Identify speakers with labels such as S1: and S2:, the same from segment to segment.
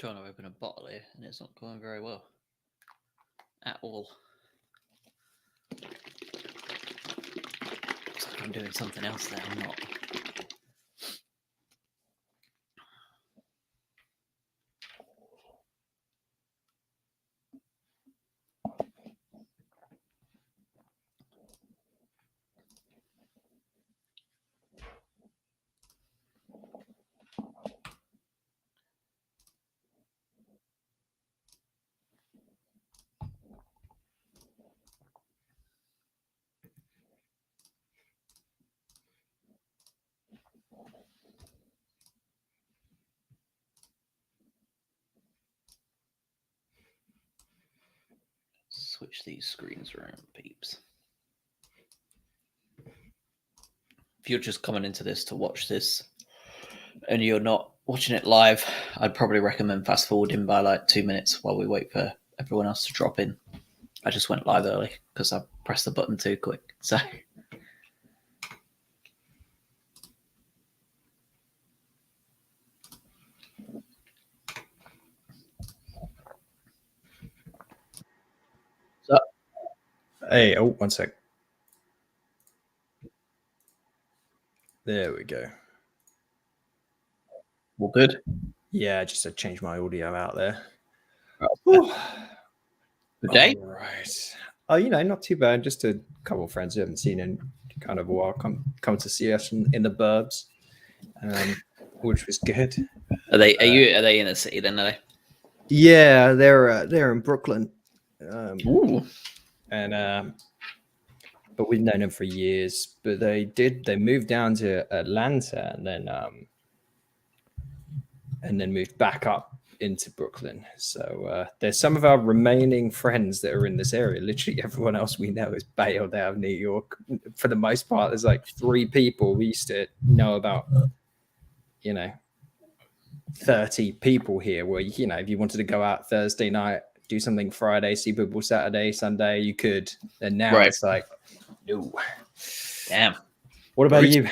S1: trying to open a bottle here, and it's not going very well at all. Looks like I'm doing something else there. I'm not. Switch these screens around, peeps. If you're just coming into this to watch this and you're not watching it live, I'd probably recommend fast forwarding by like 2 minutes while we wait for everyone else to drop in. I just went live early because I pressed the button too quick. So
S2: hey, oh, one sec. There we go.
S1: all good.
S2: Yeah, just to change my audio out there.
S1: Good day.
S2: All right. Oh, not too bad. Just a couple of friends who haven't seen in kind of a while come to see us in the burbs, which was good.
S1: Are they in the city then? Are they?
S2: Yeah, they're in Brooklyn.
S1: Ooh.
S2: And but we've known them for years. But they moved down to Atlanta and then moved back up into Brooklyn. So there's some of our remaining friends that are in this area. Literally everyone else we know is bailed out of New York. For the most part, there's like 3 people we used to know about, 30 people here where, if you wanted to go out Thursday night, do something Friday, see people Saturday, Sunday, you could. And now It's like, no.
S1: Damn.
S2: What about you?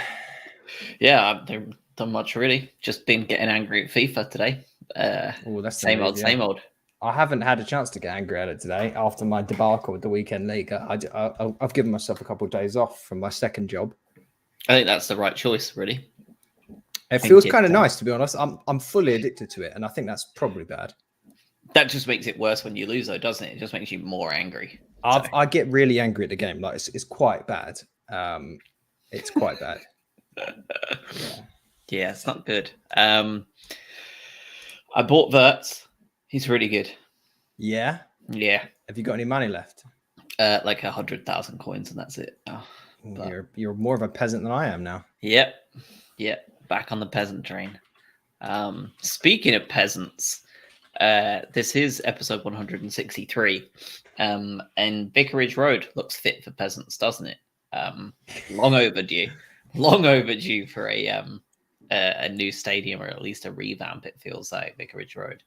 S1: Yeah, I haven't done much really. Just been getting angry at FIFA today.
S2: That's
S1: same old.
S2: I haven't had a chance to get angry at it today after my debacle with the weekend league. I've given myself a couple of days off from my second job.
S1: I think that's the right choice, really.
S2: It feels kind of nice, to be honest. I'm fully addicted to it, and I think that's probably bad.
S1: That just makes it worse when you lose, though, doesn't it? It just makes you more angry.
S2: I get really angry at the game. Like it's quite bad. It's quite bad.
S1: Yeah, it's not good. I bought Verts. He's really good.
S2: Yeah.
S1: Yeah.
S2: Have you got any money left?
S1: Like 100,000 coins, and that's it. Oh,
S2: you're more of a peasant than I am now.
S1: Yep. Back on the peasant train. Speaking of peasants, this is episode 163, and Vicarage Road looks fit for peasants, doesn't it? Long overdue for a new stadium, or at least a revamp. It feels like Vicarage Road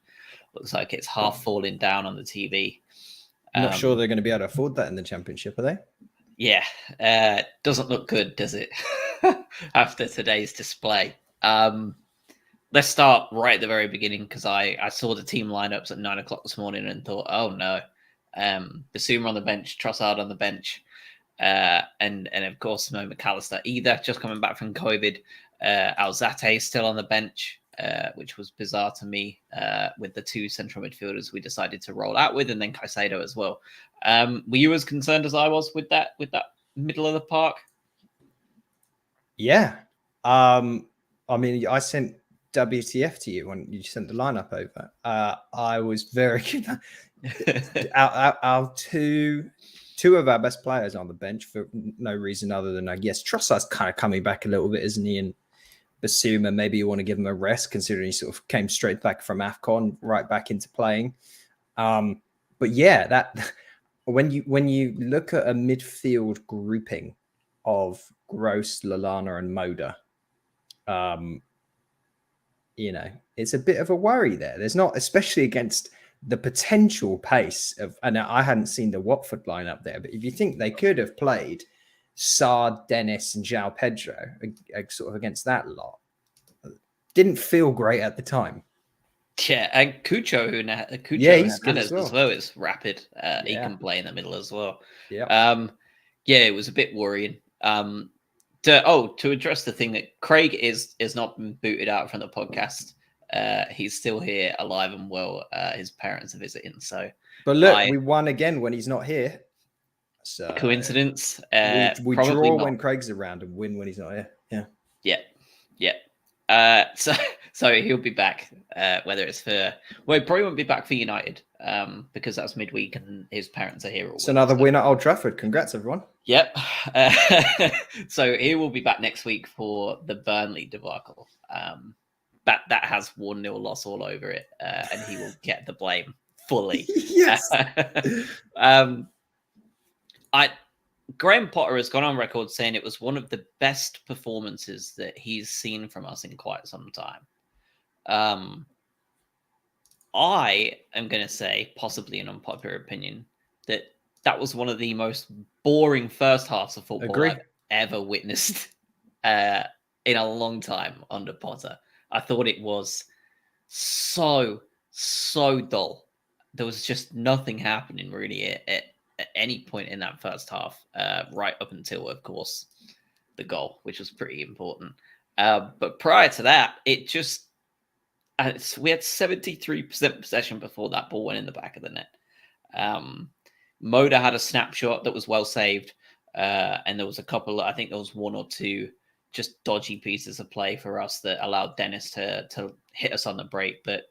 S1: looks like it's half falling down on the TV.
S2: I'm not sure they're going to be able to afford that in the Championship, are they?
S1: Yeah, doesn't look good, does it? After today's display. Let's start right at the very beginning, because I saw the team lineups at 9 o'clock this morning and thought, oh no, Basuma on the bench, Trossard on the bench, and of course Mo McAllister either just coming back from COVID, Alzate still on the bench, which was bizarre to me, with the 2 central midfielders we decided to roll out with, and then Caicedo as well. Were you as concerned as I was with that middle of the park?
S2: Yeah. I mean, I sent WTF to you when you sent the lineup over. I was very our two of our best players on the bench for no reason other than, I guess, Trossard's kind of coming back a little bit, isn't he? And Basuma, maybe you want to give him a rest, considering he sort of came straight back from AFCON, right back into playing. But yeah, that when you look at a midfield grouping of Gross, Lallana, and Moda, it's a bit of a worry there. There's not, especially against the potential pace of, and I hadn't seen the Watford lineup there, but if you think they could have played Sard, Dennis, and João Pedro sort of against that lot, didn't feel great at the time.
S1: Yeah, and Cucho,
S2: Yeah, he's good
S1: Hernandez
S2: as well.
S1: is rapid. He
S2: Yeah.
S1: can play in the middle as well.
S2: Yeah.
S1: Yeah, it was a bit worrying. To address the thing that Craig is not been booted out from the podcast. He's still here, alive and well. His parents are visiting, so
S2: But look,
S1: my
S2: we won again when he's not here. So
S1: coincidence.
S2: we
S1: Probably
S2: draw
S1: not.
S2: when Craig's around and win when he's not here. Yeah.
S1: Yeah, yeah. So he'll be back. Whether it's for he probably won't be back for United. Because that's midweek and his parents are here all
S2: It's
S1: week.
S2: another win at Old Trafford. Congrats, everyone.
S1: Yep. So he will be back next week for the Burnley debacle. That has 1-0 loss all over it, and he will get the blame fully.
S2: Yes.
S1: Graham Potter has gone on record saying it was one of the best performances that he's seen from us in quite some time. I am going to say, possibly an unpopular opinion, that was one of the most boring first halves of football
S2: Agree.
S1: I've ever witnessed in a long time under Potter. I thought it was so dull. There was just nothing happening really at any point in that first half, right up until, of course, the goal, which was pretty important. But prior to that, it just we had 73% possession before that ball went in the back of the net. Moda had a snapshot that was well saved, and there was a couple. I think there was one or two just dodgy pieces of play for us that allowed Dennis to hit us on the break, but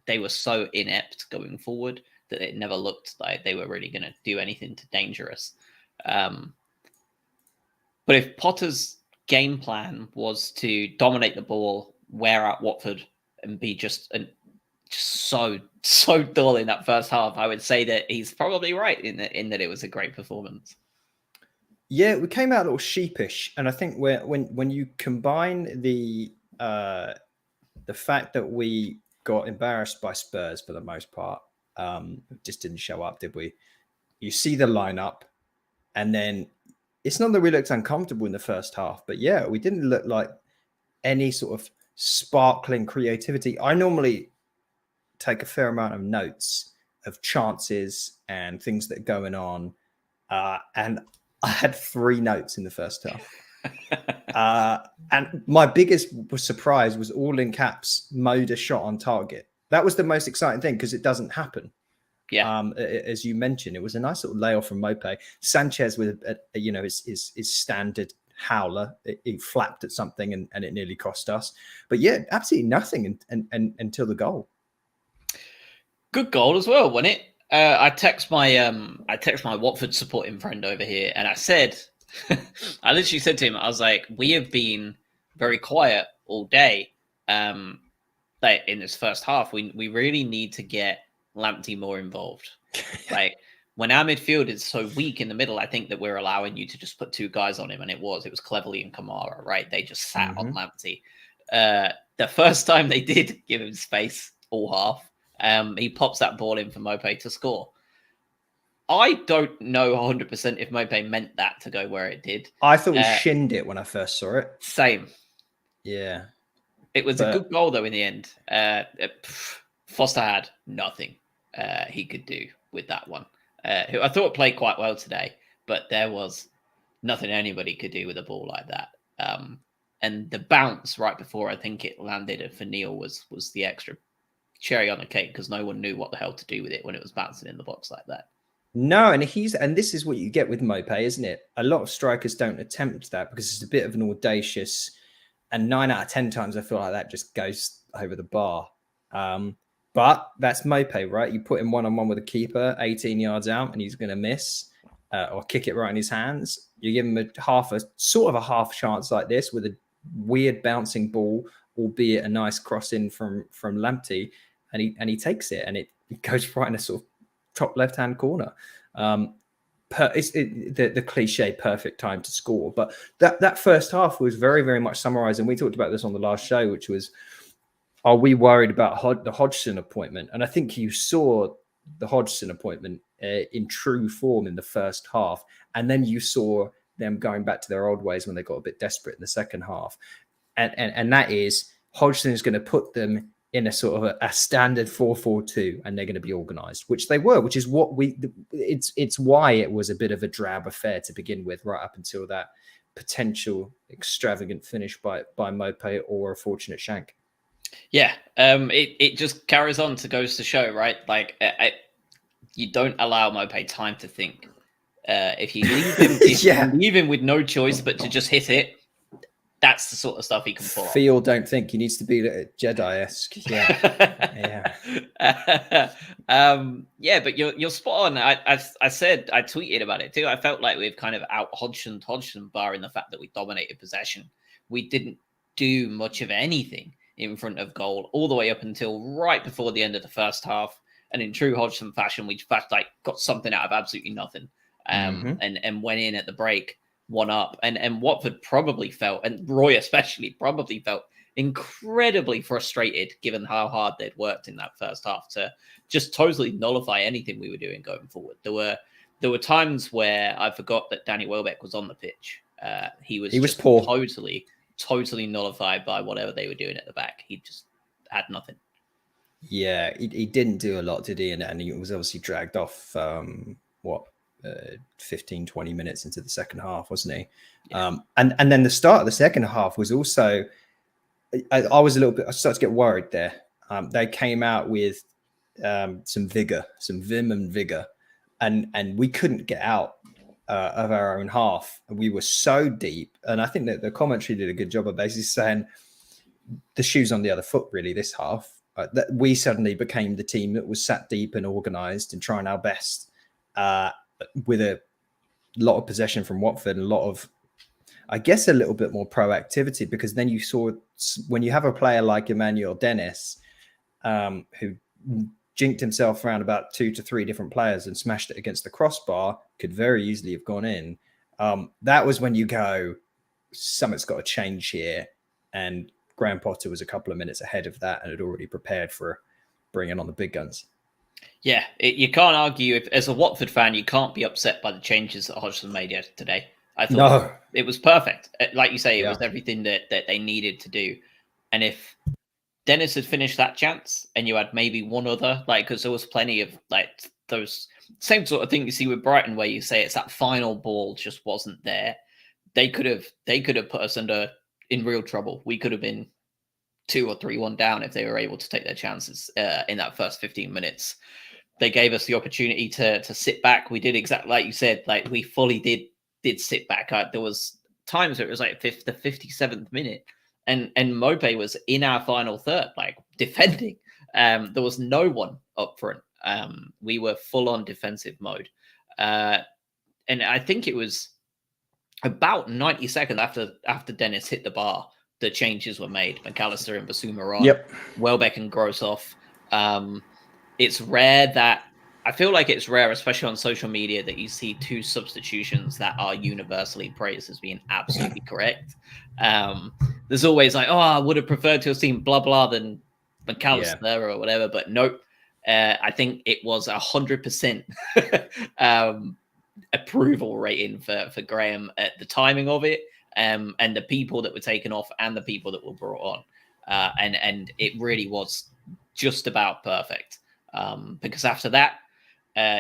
S1: they were so inept going forward that it never looked like they were really going to do anything to danger us. But if Potter's game plan was to dominate the ball, wear out Watford, and be just so dull in that first half, I would say that he's probably right in that it was a great performance.
S2: Yeah, we came out a little sheepish, and I think when you combine the fact that we got embarrassed by Spurs for the most part, just didn't show up, did we? You see the lineup, and then it's not that we looked uncomfortable in the first half, but yeah, we didn't look like any sort of sparkling creativity. I normally take a fair amount of notes of chances and things that are going on, and I had 3 notes in the first half. And my biggest surprise was all in caps, Moda shot on target. That was the most exciting thing because it doesn't happen.
S1: Yeah.
S2: As you mentioned, it was a nice little layoff from Mope. Sanchez with his standard howler. He flapped at something and it nearly cost us. But yeah, absolutely nothing until the goal.
S1: Good goal as well, wasn't it? I text my Watford supporting friend over here, and I said, I literally said to him, I was like, we have been very quiet all day. Like in this first half, we really need to get Lamptey more involved. Like when our midfield is so weak in the middle, I think that we're allowing you to just put 2 guys on him, and it was Cleverley and Kamara, right? They just sat on Lamptey. The first time they did give him space all half, he pops that ball in for Mope to score. I don't know 100% if Mope meant that to go where it did.
S2: I thought he shinned it when I first saw it.
S1: Same.
S2: Yeah.
S1: It was a good goal, though, in the end. Foster had nothing he could do with that one. Who I thought played quite well today, but there was nothing anybody could do with a ball like that. And the bounce right before I think it landed for Neil was the extra cherry on the cake because no one knew what the hell to do with it when it was bouncing in the box like that.
S2: No, and this is what you get with Mope, isn't it? A lot of strikers don't attempt that because it's a bit of an audacious, and 9 out of 10 times I feel like that just goes over the bar. But that's Mope, right? You put him one-on-one with a keeper, 18 yards out, and he's going to miss or kick it right in his hands. You give him a half chance like this with a weird bouncing ball, albeit a nice cross in from Lamptey, and he takes it, and it goes right in a sort of top left-hand corner. The cliche perfect time to score. But that first half was very, very much summarized, and we talked about this on the last show, which was, are we worried about the Hodgson appointment? And I think you saw the Hodgson appointment in true form in the first half, and then you saw them going back to their old ways when they got a bit desperate in the second half. And that is, Hodgson is going to put them in a sort of a standard 4-4-2, and they're going to be organised, which they were, which is what it's why it was a bit of a drab affair to begin with, right up until that potential extravagant finish by Mope or a fortunate shank.
S1: Yeah, it just carries on to goes to show, right? Like, you don't allow Mope time to think. If you leave him,
S2: Yeah.
S1: you leave him with no choice but to just hit it, that's the sort of stuff he can pull off.
S2: Feel, don't think. He needs to be Jedi-esque. Yeah.
S1: Yeah, but you're spot on. I tweeted about it too. I felt like we've kind of out Hodgson bar in the fact that we dominated possession. We didn't do much of anything in front of goal all the way up until right before the end of the first half. And in true Hodgson fashion, we just like got something out of absolutely nothing. And went in at the break, one up. And Watford probably felt, and Roy especially probably felt incredibly frustrated given how hard they'd worked in that first half to just totally nullify anything we were doing going forward. There were times where I forgot that Danny Welbeck was on the pitch. He was
S2: poor.
S1: Totally nullified by whatever they were doing at the back. He just had nothing.
S2: Yeah, he didn't do a lot, did he? And he was obviously dragged off 15, 20 minutes into the second half, wasn't he? Yeah. And then the start of the second half was also, I was I started to get worried there. They came out with some vigor, some vim and vigor, and we couldn't get out of our own half. We were so deep. And I think that the commentary did a good job of basically saying the shoe's on the other foot, really, this half. That we suddenly became the team that was sat deep and organised and trying our best with a lot of possession from Watford and a lot of, I guess, a little bit more proactivity, because then you saw when you have a player like Emmanuel Dennis, who jinked himself around about 2 to 3 different players and smashed it against the crossbar, could very easily have gone in. That was when you go, something's got to change here. And Graham Potter was a couple of minutes ahead of that and had already prepared for bringing on the big guns.
S1: Yeah, you can't argue. As a Watford fan, you can't be upset by the changes that Hodgson made today. I thought it was perfect. Like you say, it was everything that they needed to do. And if Dennis had finished that chance and you had maybe one other, like, because there was plenty of like those same sort of thing you see with Brighton, where you say it's that final ball just wasn't there. They could have put us in real trouble. We could have been 2 or 3-1 down if they were able to take their chances in that first 15 minutes. They gave us the opportunity to sit back. We did exactly like you said. Like, we fully did sit back. There was times where it was like the 57th minute, and Mope was in our final third, like defending. There was no one up front. We were full on defensive mode, and I think it was about 90 seconds after Dennis hit the bar, the changes were made. McAllister and Basuma on.
S2: Yep.
S1: Welbeck and Grossoff. It's rare that I feel like it's rare, especially on social media, that you see 2 substitutions that are universally praised as being absolutely correct. There's always like, I would have preferred to have seen blah blah than McAllister or whatever, but nope. I think it was 100% approval rating for Graham at the timing of it, and the people that were taken off and the people that were brought on, and it really was just about perfect. Because after that,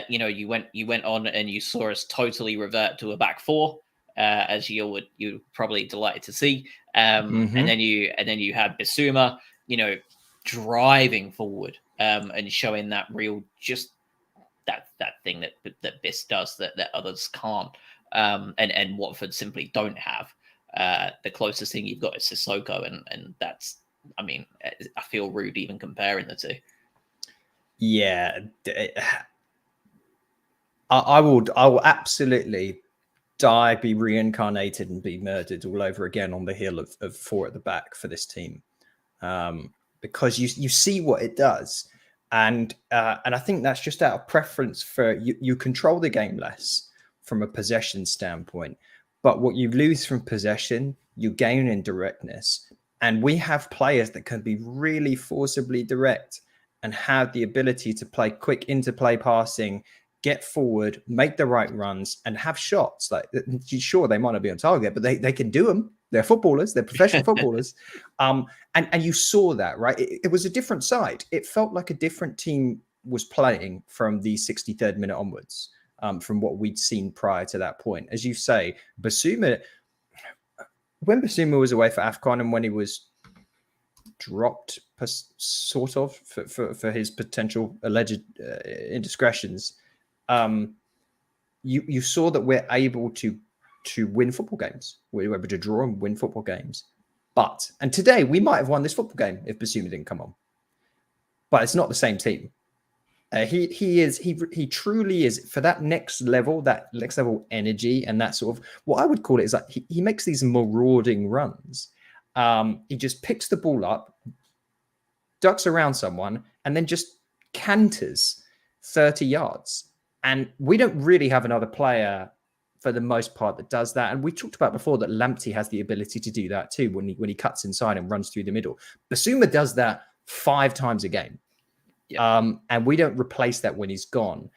S1: you went on and you saw us totally revert to a back 4, as you're probably delighted to see. And then you had Basuma, driving forward, and showing that real, just that thing that Biss does that others can't, and Watford simply don't have. The closest thing you've got is Sissoko, and that's, I mean, I feel rude even comparing the two.
S2: Yeah, I will absolutely die, be reincarnated, and be murdered all over again on the heel of 4 at the back for this team, because you see what it does, and I think that's just out of preference for you. You control the game less from a possession standpoint, but what you lose from possession, you gain in directness, and we have players that can be really forcibly direct and have the ability to play quick interplay passing, get forward, make the right runs, and have shots. Like, sure, they might not be on target, but they can do them. They're footballers. They're professional footballers. And you saw that, right? It was a different side. It felt like a different team was playing from the 63rd minute onwards, from what we'd seen prior to that point. As you say, Basuma, when Basuma was away for AFCON and when he was dropped, sort of, for his potential alleged indiscretions, you saw that we're able to win football games. We're able to draw and win football games. And today we might have won this football game if Basuma didn't come on. But it's not the same team. He truly is, for that next level energy, and that sort of, what I would call it is like he makes these marauding runs. He just picks the ball up, ducks around someone, and then just canters 30 yards. And we don't really have another player for the most part that does that. And we talked about before that Lamptey has the ability to do that too when he cuts inside and runs through the middle. Basuma does that 5 times a game. Yeah. And we don't replace that when he's gone.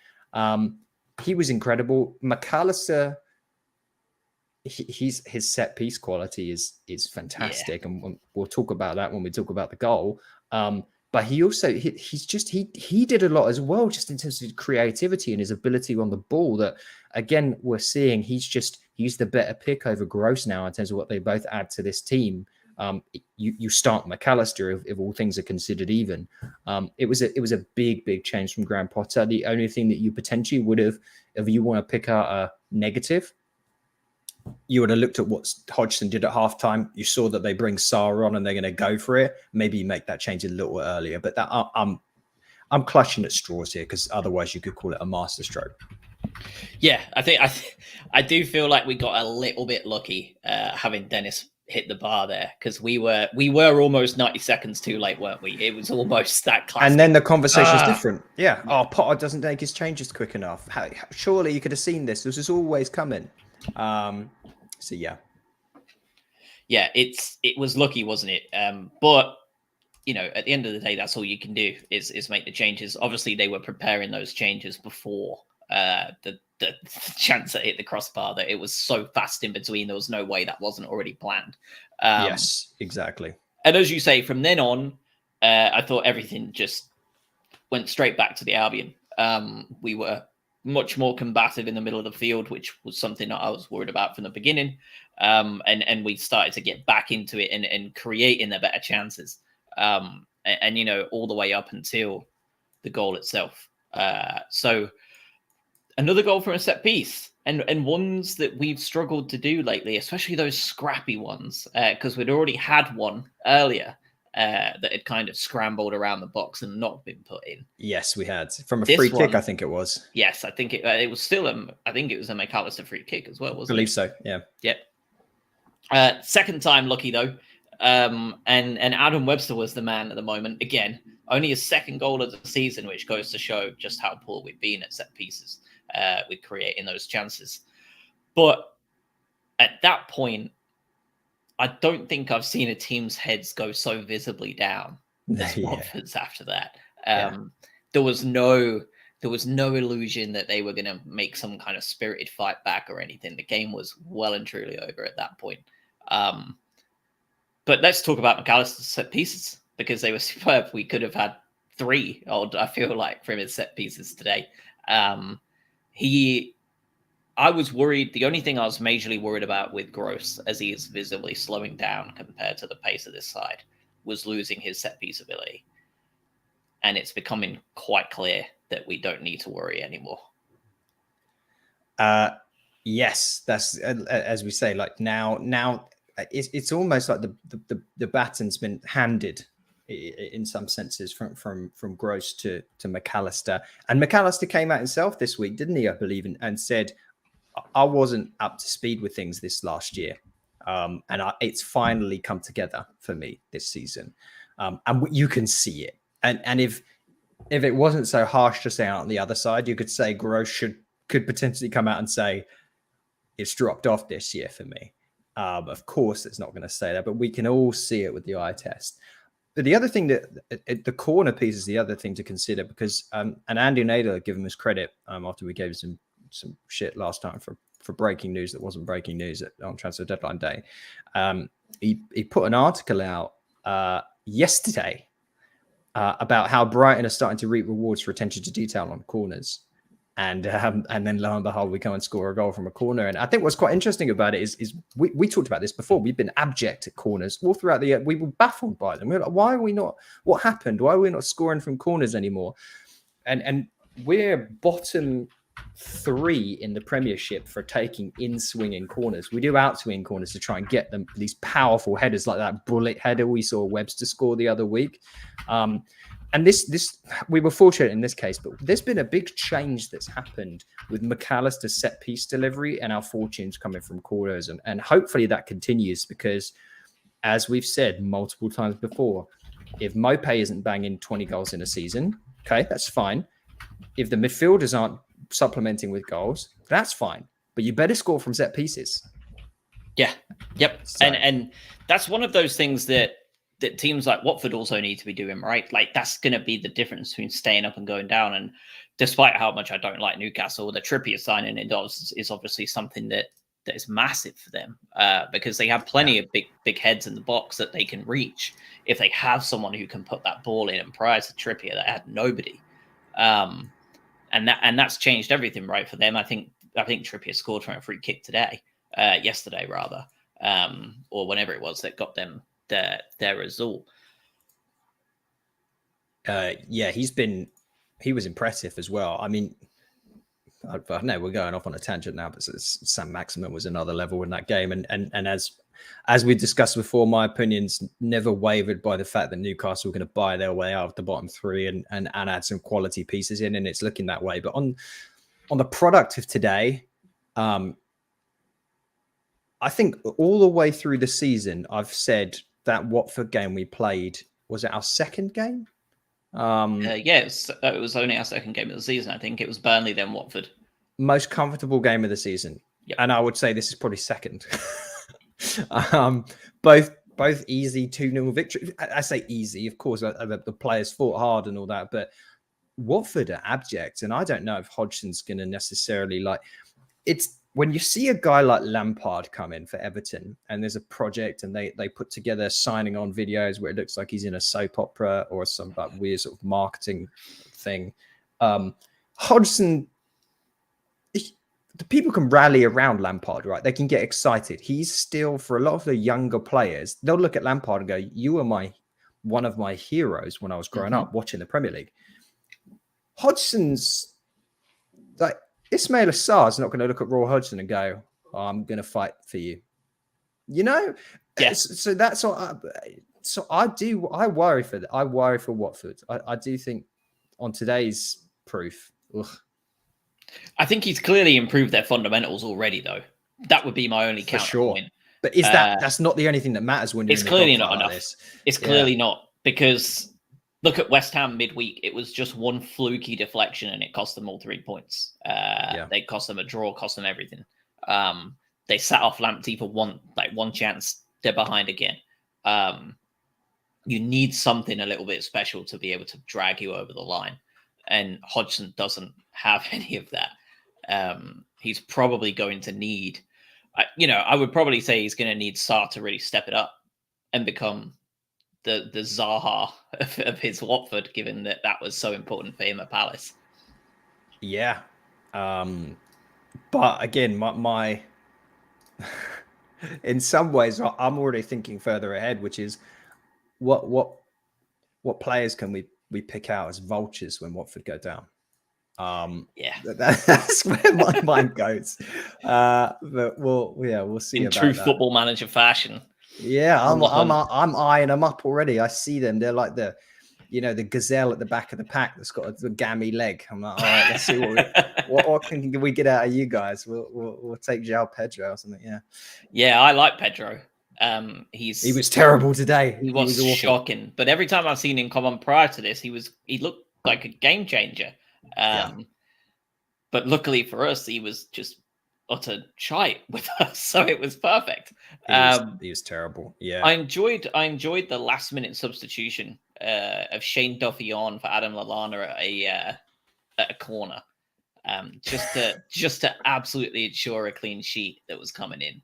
S2: He was incredible. McAllister, his set piece quality is fantastic, and we'll talk about that when we talk about the goal. But he also he did a lot as well, just in terms of creativity and his ability on the ball. That again, we're seeing he's the better pick over Gross now in terms of what they both add to this team. You start McAllister if all things are considered even. It was a big change from Graham Potter. The only thing that you potentially would have, if you want to pick out a negative, you would have looked at what Hodgson did at halftime. You saw that they bring Sarr on and they're going to go for it. Maybe you make that change a little earlier, but that I'm clutching at straws here, because otherwise you could call it a masterstroke.
S1: Yeah, I do feel like we got a little bit lucky having Dennis hit the bar there, because we were almost 90 seconds too late, weren't we? It was almost that classic.
S2: And then the conversation's different. Yeah. Oh, Potter doesn't make his changes quick enough. Surely you could have seen this. This is always coming. So yeah,
S1: it was lucky, wasn't it? But at the end of the day, that's all you can do is make the changes. Obviously, they were preparing those changes before the chance that hit the crossbar, that it was so fast in between. There was no way that wasn't already planned.
S2: Yes, exactly.
S1: And as you say, from then on, I thought everything just went straight back to the Albion. We were much more combative in the middle of the field, which was something that I was worried about from the beginning. And we started to get back into it and creating the better chances. And all the way up until the goal itself. So another goal from a set piece, and ones that we've struggled to do lately, especially those scrappy ones, because we'd already had one earlier that had kind of scrambled around the box and not been put in.
S2: Yes, we had from a free kick, I think it was.
S1: Yes, I think it was still I think it was a McAllister free kick as well, wasn't it?
S2: I believe so. Yeah.
S1: Yeah. Second time lucky though, and Adam Webster was the man at the moment. Again, only his second goal of the season, which goes to show just how poor we've been at set pieces with creating those chances. But at that point, I don't think I've seen a team's heads go so visibly down as Watford's after that. There was no illusion that they were going to make some kind of spirited fight back or anything. The game was well and truly over at that point. But let's talk about McAllister's set pieces, because they were superb. We could have had 3, I feel like, from his set pieces today. I was worried. The only thing I was majorly worried about with Gross, as he is visibly slowing down compared to the pace of this side, was losing his set piece ability. And it's becoming quite clear that we don't need to worry anymore.
S2: Yes, that's as we say. Like now, it's almost like the baton's been handed in some senses from Gross to McAllister. And McAllister came out himself this week, didn't he? I believe, and said, I wasn't up to speed with things this last year. And it's finally come together for me this season. And you can see it. And if it wasn't so harsh to say out on the other side, you could say Gross could potentially come out and say, it's dropped off this year for me. Of course, it's not going to say that, but we can all see it with the eye test. But the other thing that the corner piece is the other thing to consider, because and Andy Nader, give him his credit after we gave him some shit last time for for breaking news that wasn't breaking news on transfer deadline day. He put an article out yesterday about how Brighton are starting to reap rewards for attention to detail on corners. And then lo and behold, we come and score a goal from a corner. And I think what's quite interesting about it is we talked about this before. We've been abject at corners all throughout the year. We were baffled by them. We were like, why are we not? What happened? Why are we not scoring from corners anymore? And we're bottom 3 in the Premiership for taking in-swinging corners. We do out-swing corners to try and get them these powerful headers like that bullet header we saw Webster score the other week. And this we were fortunate in this case, but there's been a big change that's happened with McAllister's set piece delivery and our fortunes coming from corners. And hopefully that continues because, as we've said multiple times before, if Mopé isn't banging 20 goals in a season, okay, that's fine. If the midfielders aren't supplementing with goals, that's fine. But you better score from set pieces.
S1: Yeah. Yep.
S2: So,
S1: and that's one of those things that teams like Watford also need to be doing, right? Like that's going to be the difference between staying up and going down. And despite how much I don't like Newcastle, the Trippier signing is obviously something that is massive for them because they have plenty of big heads in the box that they can reach. If they have someone who can put that ball in, and prior to Trippier, they had nobody. And that's changed everything, right, for them. I think Trippier scored from a free kick yesterday rather, or whenever it was that got them their result.
S2: He was impressive as well. I mean, I know we're going off on a tangent now, but Sam Maximin was another level in that game. And as we discussed before, my opinions never wavered by the fact that Newcastle were going to buy their way out of the bottom 3 and add some quality pieces in, and it's looking that way. But on the product of today, I think all the way through the season, I've said that Watford game we played, was it our second game?
S1: It was only our second game of the season. I think it was Burnley, then Watford.
S2: Most comfortable game of the season.
S1: Yep.
S2: And I would say this is probably second. Both easy 2-0 victory. I say easy, of course, the players fought hard and all that, but Watford are abject. And I don't know if Hodgson's going to necessarily it's when you see a guy like Lampard come in for Everton and there's a project and they put together signing on videos where it looks like he's in a soap opera or some weird sort of marketing thing. Hodgson, the people can rally around Lampard, right? They can get excited. He's still, for a lot of the younger players, they'll look at Lampard and go, you were one of my heroes when I was growing up watching the Premier League. Hodgson's Ismail Assar is not going to look at Roy Hodgson and go, oh, I'm going to fight for you. You know?
S1: Yes.
S2: So that's what I worry for that. I worry for Watford. I do think on today's proof. Ugh.
S1: I think he's clearly improved their fundamentals already, though. That would be my only counterpoint.
S2: But is that's not the only thing that matters when you're
S1: it's clearly not enough. It's clearly not, because look at West Ham midweek. It was just one fluky deflection and it cost them all 3 points. They cost them a draw, cost them everything. They sat off Lamptey for one chance. They're behind again. You need something a little bit special to be able to drag you over the line. And Hodgson doesn't have any of that. He's probably going to need, I would probably say he's going to need Sarr to really step it up and become the Zaha of his Watford, given that was so important for him at Palace.
S2: Yeah. But again, my in some ways, I'm already thinking further ahead, which is what players can we pick out as vultures when Watford go down? That's where my mind goes. But we'll see.
S1: In
S2: about
S1: true
S2: that.
S1: Football Manager fashion.
S2: Yeah, I'm eyeing them up already. I see them. They're like the gazelle at the back of the pack that's got a gammy leg. I'm like, all right, let's see what can we get out of you guys. We'll take João Pedro or something.
S1: Yeah, I like Pedro. He
S2: was terrible today.
S1: He was shocking. But every time I've seen him come on prior to this, he looked like a game changer. But luckily for us, he was just utter shite with us, so it was perfect.
S2: He was terrible. Yeah,
S1: I enjoyed the last minute substitution of Shane Duffy on for Adam Lallana at a corner. just to absolutely ensure a clean sheet that was coming in.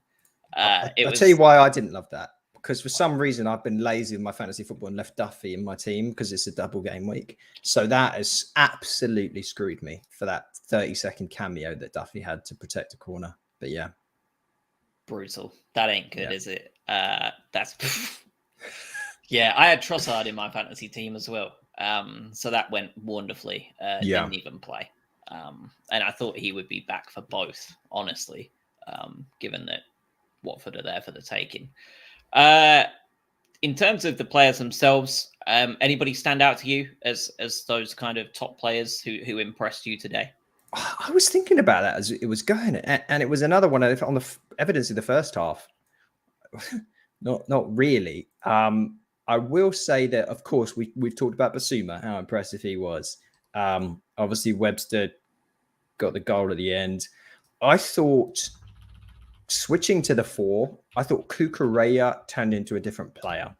S2: I'll tell you why I didn't love that. Because for some reason I've been lazy with my fantasy football and left Duffy in my team because it's a double game week. So that has absolutely screwed me for that 30-second cameo that Duffy had to protect a corner. But yeah.
S1: Brutal. That ain't good, is it? That's yeah, I had Trossard in my fantasy team as well. So that went wonderfully. Didn't even play. And I thought he would be back for both, honestly, given that Watford are there for the taking. In terms of the players themselves, anybody stand out to you as those kind of top players who impressed you today?
S2: I was thinking about that as it was going, and it was another one on the evidence of the first half. not really. I will say that, of course, we've talked about Basuma, how impressive he was. Obviously, Webster got the goal at the end. I thought, switching to the 4, I thought Cucurella turned into a different player.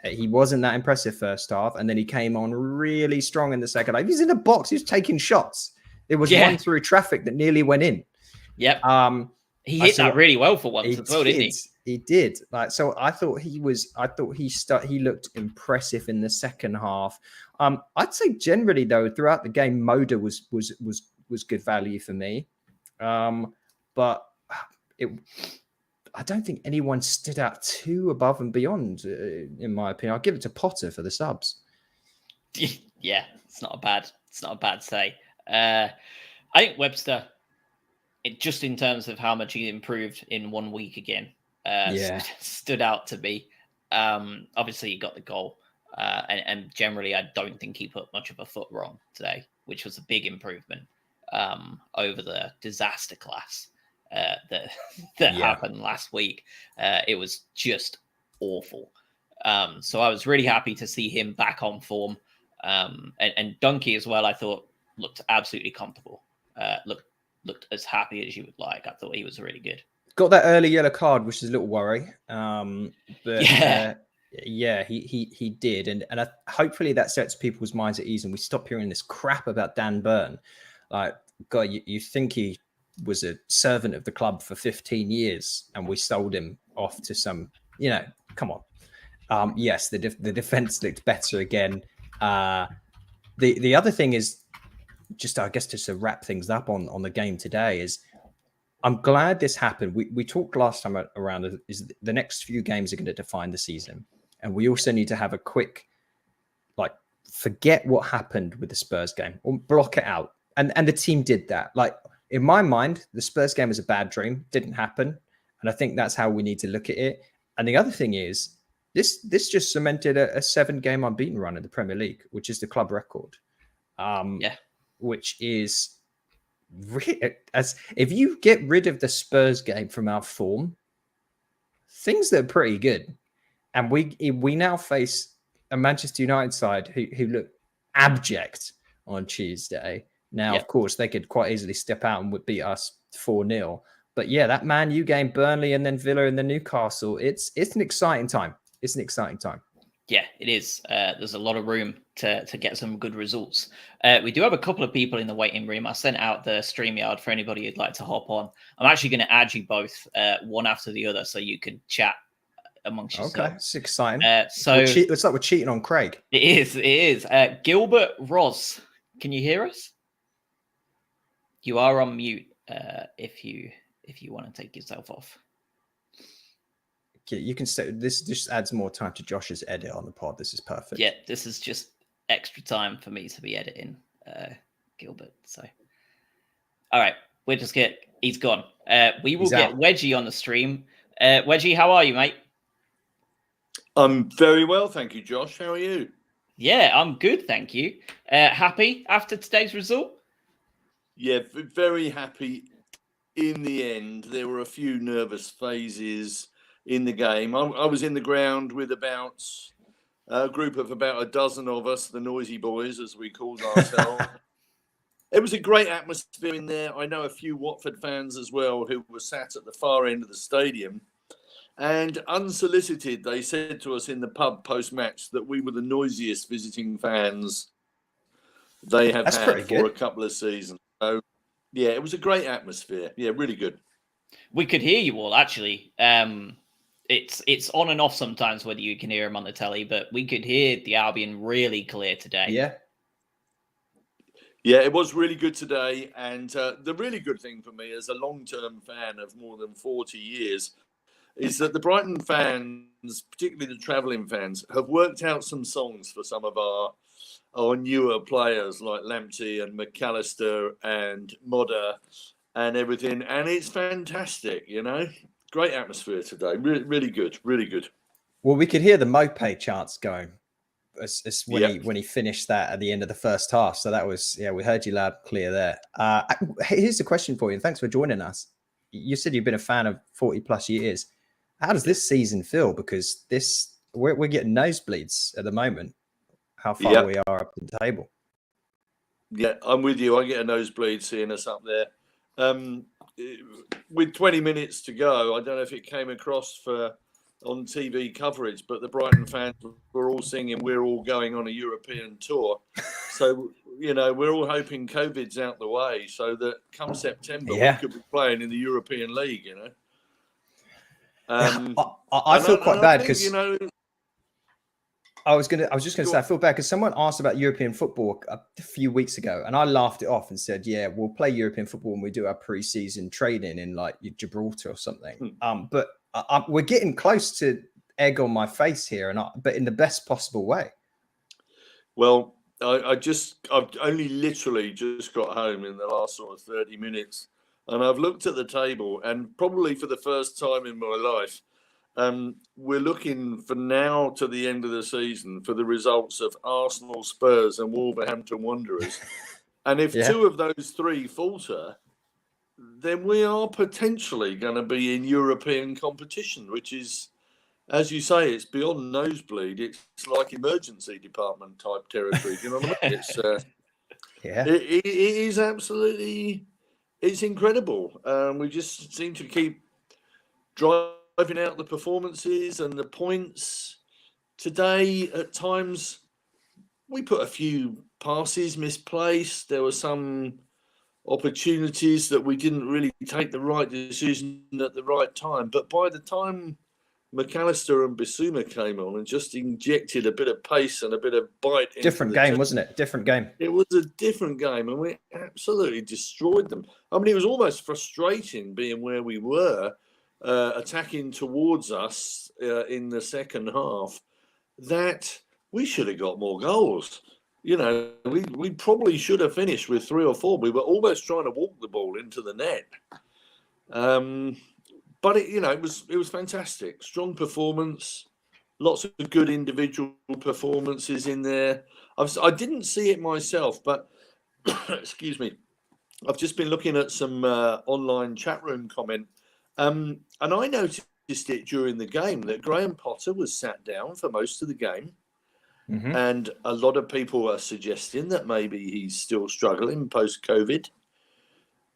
S2: He wasn't that impressive first half, and then he came on really strong in the second half. He was in the box. He was taking shots. There was one through traffic that nearly went in.
S1: Yep. He hit that really well for once as well, didn't he?
S2: He did. So I thought he looked impressive in the second half. I'd say generally though, throughout the game, Moda was good value for me. But I don't think anyone stood out too above and beyond, in my opinion. I'll give it to Potter for the subs.
S1: Yeah, it's not a bad say. I think Webster, just in terms of how much he improved in 1 week again, stood out to me. Obviously, he got the goal, and generally, I don't think he put much of a foot wrong today, which was a big improvement over the disaster class that happened last week. It was just awful. So I was really happy to see him back on form. And Donkey as well, I thought looked absolutely comfortable. Looked as happy as you would like. I thought he was really good.
S2: Got that early yellow card, which is a little worry. But he did, and hopefully that sets people's minds at ease, and we stop hearing this crap about Dan Burn. Like, God, you think he was a servant of the club for 15 years, and we sold him off to some, come on. Yes, the defense looked better again. The other thing is, just I guess just to wrap things up on the game today, is I'm glad this happened. We talked last time around is the next few games are going to define the season, and we also need to have a quick, forget what happened with the Spurs game or block it out. And the team did that. In my mind, the Spurs game was a bad dream, didn't happen, and I think that's how we need to look at it. And the other thing is, this just cemented a 7-game unbeaten run in the Premier League, which is the club record. Which is as if you get rid of the Spurs game from our form, things are pretty good. And we now face a Manchester United side who look abject on Tuesday. Now, of course, they could quite easily step out and would beat us 4-0. But yeah, that Man U game, Burnley, and then Villa and then Newcastle, it's an exciting time. It's an exciting time.
S1: Yeah, it is. There's a lot of room to get some good results. We do have a couple of people in the waiting room. I sent out the StreamYard for anybody who'd like to hop on. I'm actually going to add you both one after the other so you can chat amongst yourselves.
S2: Okay, it's exciting.
S1: So
S2: it's like we're cheating on Craig.
S1: It is. Gilbert Ross, can you hear us? You are on mute if you want to take yourself off.
S2: You can say this just adds more time to Josh's edit on the pod. This is perfect.
S1: Yeah, this is just extra time for me to be editing Gilbert. So, all right, he's gone. We will get Wedgie on the stream. Wedgie, how are you, mate?
S3: I'm very well, thank you, Josh. How are you?
S1: Yeah, I'm good, thank you. Happy after today's result?
S3: Yeah, very happy. In the end, there were a few nervous phases in the game. I was in the ground with about a group of about a dozen of us, the noisy boys, as we called ourselves. It was a great atmosphere in there. I know a few Watford fans as well who were sat at the far end of the stadium. And unsolicited, they said to us in the pub post-match that we were the noisiest visiting fans they have had for a couple of seasons. yeah, it was a great atmosphere. Yeah, really good.
S1: We could hear you all actually. It's on and off sometimes whether you can hear them on the telly, but we could hear the Albion really clear today.
S2: Yeah.
S3: Yeah, it was really good today. And the really good thing for me as a long-term fan of more than 40 years is that the Brighton fans, particularly the travelling fans, have worked out some songs for some of our newer players like Lamptey and McAllister and Modder and everything. And it's fantastic, you know. Great atmosphere today. Really good. Really good.
S2: Well, we could hear the Mopé chants going as
S3: Yep.
S2: when he finished that at the end of the first half. So that was, yeah, we heard you loud and clear there. Here's a question for you, and thanks for joining us. You said you've been a fan of 40 plus years. How does this season feel? Because we're getting nosebleeds at the moment. How far
S3: Yep.
S2: we are up the table.
S3: Yeah, I'm with you. I get a nosebleed seeing us up there. With 20 minutes to go, I don't know if it came across on TV coverage, but the Brighton fans were all singing "We're all going on a European tour." So, you know, we're all hoping COVID's out the way so that come September we could be playing in the European League, you know.
S2: I feel quite bad because,
S3: you know,
S2: I was just going to say, I feel bad because someone asked about European football a few weeks ago, and I laughed it off and said, "Yeah, we'll play European football when we do our pre-season training in like Gibraltar or something." But we're getting close to egg on my face here, but in the best possible way.
S3: Well, I've only literally just got home in the last sort of 30 minutes, and I've looked at the table, and probably for the first time in my life, we're looking for now to the end of the season for the results of Arsenal, Spurs, and Wolverhampton Wanderers. And if two of those three falter, then we are potentially going to be in European competition, which is, as you say, it's beyond nosebleed. It's like emergency department type territory. Do you know what I mean? It's it is absolutely, it's incredible. We just seem to keep driving out the performances and the points. Today, at times, we put a few passes misplaced. There were some opportunities that we didn't really take the right decision at the right time. But by the time McAllister and Bissouma came on and just injected a bit of pace and a bit of bite.
S2: Different game, wasn't it? Different game.
S3: It was a different game, and we absolutely destroyed them. I mean, it was almost frustrating being where we were, attacking towards us in the second half, that we should have got more goals. You know, we probably should have finished with 3 or 4. We were almost trying to walk the ball into the net. But it was fantastic. Strong performance, lots of good individual performances in there. I didn't see it myself, but excuse me, I've just been looking at some online chat room comment, and I noticed it during the game that Graham Potter was sat down for most of the game. Mm-hmm. And a lot of people are suggesting that maybe he's still struggling post-COVID.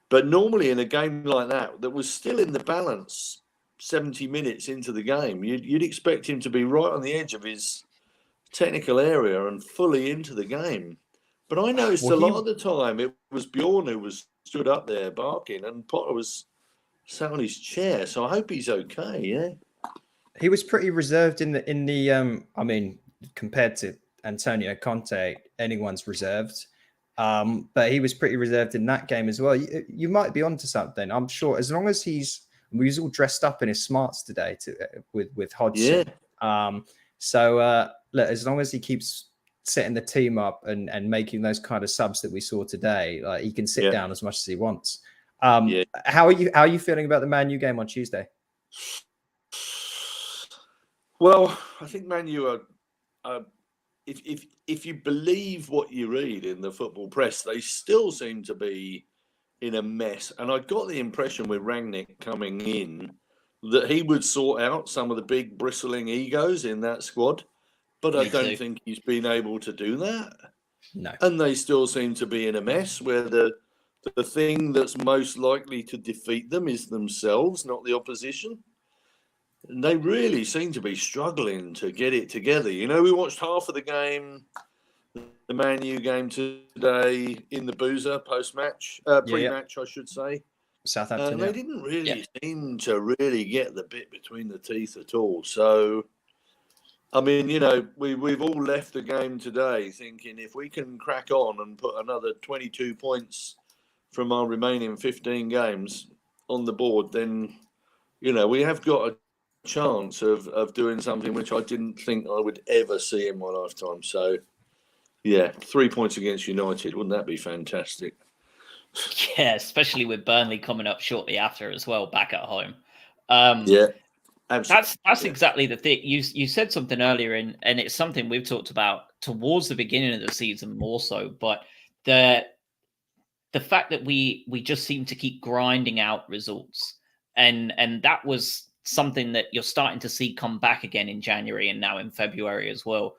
S3: But normally in a game like that was still in the balance 70 minutes into the game, you'd expect him to be right on the edge of his technical area and fully into the game. But I noticed a lot of the time it was Bjorn who was stood up there barking and Potter was sat on his chair. So I hope he's okay, yeah?
S2: He was pretty reserved in the I mean, compared to Antonio Conte, anyone's reserved. But he was pretty reserved in that game as well. You might be onto something. I'm sure as long as he was all dressed up in his smarts today with Hodgson. Yeah. Look, as long as he keeps setting the team up and making those kind of subs that we saw today, like he can sit down as much as he wants. How are you feeling about the Man U game on Tuesday?
S3: Well, I think Man U are. If you believe what you read in the football press, they still seem to be in a mess. And I got the impression with Rangnick coming in that he would sort out some of the big bristling egos in that squad. But I don't think he's been able to do that.
S2: No.
S3: And they still seem to be in a mess where the thing that's most likely to defeat them is themselves, not the opposition. And they really seem to be struggling to get it together. You know, we watched half of the game. the Man U game today in the Boozer post-match, pre-match, I should say.
S2: Southampton.
S3: And they didn't really seem to really get the bit between the teeth at all. So, I mean, you know, we've all left the game today thinking if we can crack on and put another 22 points from our remaining 15 games on the board, then, you know, we have got a chance of doing something which I didn't think I would ever see in my lifetime. So, yeah, 3 points against United. Wouldn't that be fantastic?
S1: Yeah, especially with Burnley coming up shortly after as well, back at home.
S3: Yeah, absolutely.
S1: That's exactly the thing. You said something earlier, and it's something we've talked about towards the beginning of the season more so. But the fact that we just seem to keep grinding out results, and that was something that you're starting to see come back again in January and now in February as well.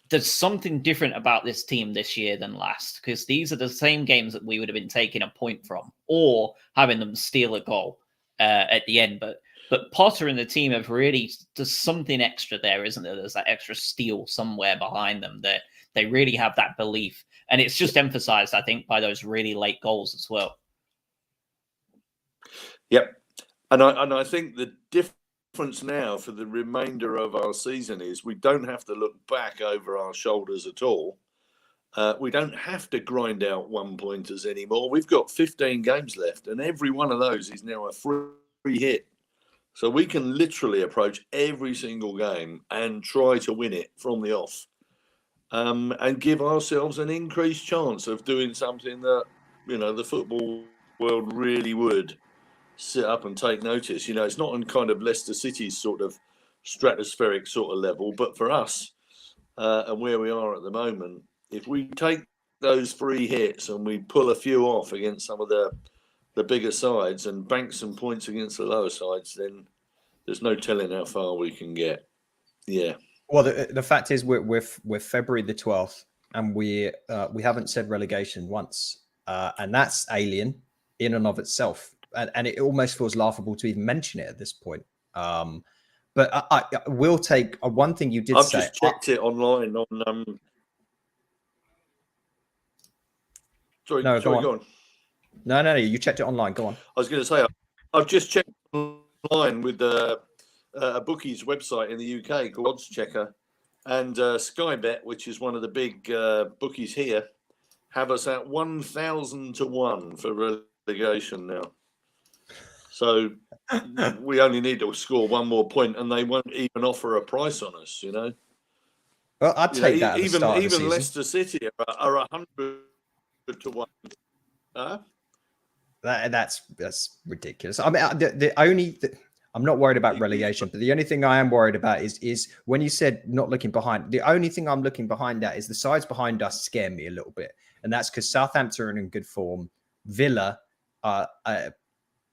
S1: There's something different about this team this year than last, because these are the same games that we would have been taking a point from or having them steal a goal at the end. But Potter and the team have really, there's something extra there, isn't there? There's that extra steel somewhere behind them that they really have that belief. And it's just emphasized, I think, by those really late goals as well.
S3: Yep. And I think the difference now for the remainder of our season is we don't have to look back over our shoulders at all. We don't have to grind out 1-pointers anymore. We've got 15 games left, and every one of those is now a free hit. So we can literally approach every single game and try to win it from the off, and give ourselves an increased chance of doing something that, you know, the football world really would sit up and take notice. You know, it's not on kind of Leicester City's sort of stratospheric sort of level, but for us and where we are at the moment, if we take those free hits and we pull a few off against some of the bigger sides and bank some points against the lower sides, then there's no telling how far we can get. Yeah.
S2: Well, the fact is we're February the 12th, and we haven't said relegation once, and that's alien in and of itself. And it almost feels laughable to even mention it at this point. But I will take one thing you did say.
S3: I've just checked it online on. Sorry,
S2: go on.
S3: Go on.
S2: No, you checked it online. Go on.
S3: I was going to say I've just checked online with a bookies website in the UK called Odds Checker, and Sky Bet, which is one of the big bookies here, have us at 1,000 to 1 for relegation now. So we only need to score one more point, and they won't even offer a price on us. You know.
S2: Well, I'd take that.
S3: Even Leicester City are 100 to 1.
S2: That's ridiculous. I mean, I'm not worried about relegation, but the only thing I am worried about is when you said not looking behind. The only thing I'm looking behind that is the sides behind us scare me a little bit, and that's because Southampton are in good form. Villa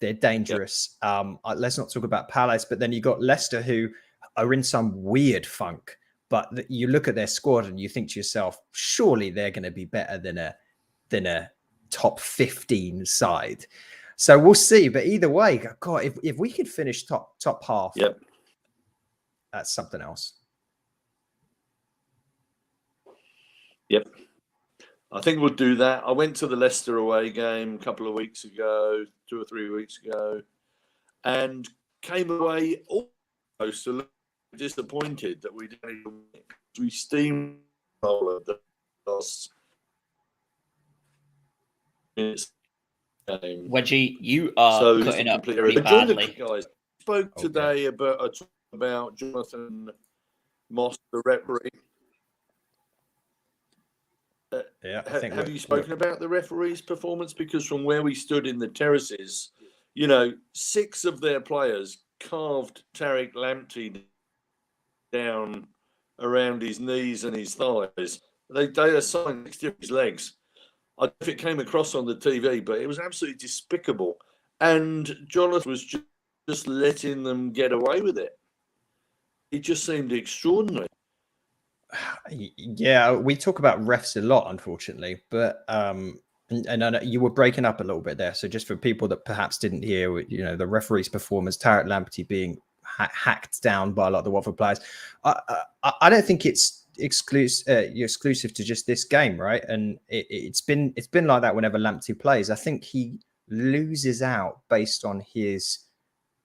S2: they're dangerous. Yep. Let's not talk about Palace, but then you got Leicester, who are in some weird funk. But you look at their squad and you think to yourself, surely they're going to be better than a top 15 side. So we'll see. But either way, God, if we could finish top half,
S3: yep,
S2: that's something else.
S3: Yep. I think we'll do that. I went to the Leicester away game a couple of weeks ago, 2 or 3 weeks ago, and came away almost a little disappointed that we didn't. We steamrolled the last minutes game.
S1: Wedgie, you are cutting up pretty badly.
S3: Guys, spoke today about Jonathan Moss, the referee. Have you spoken about the referee's performance? Because from where we stood in the terraces, you know, 6 of their players carved Tariq Lamptey down around his knees and his thighs. They assigned his legs. I don't know if it came across on the TV, but it was absolutely despicable. And Jonathan was just letting them get away with it. It just seemed extraordinary.
S2: Yeah, we talk about refs a lot, unfortunately, but and I know you were breaking up a little bit there. So just for people that perhaps didn't hear, you know, the referee's performance, Tariq Lamptey being hacked down by a lot of the Watford players. I don't think it's exclusive to just this game, right? And it's been like that whenever Lamptey plays. I think he loses out based on his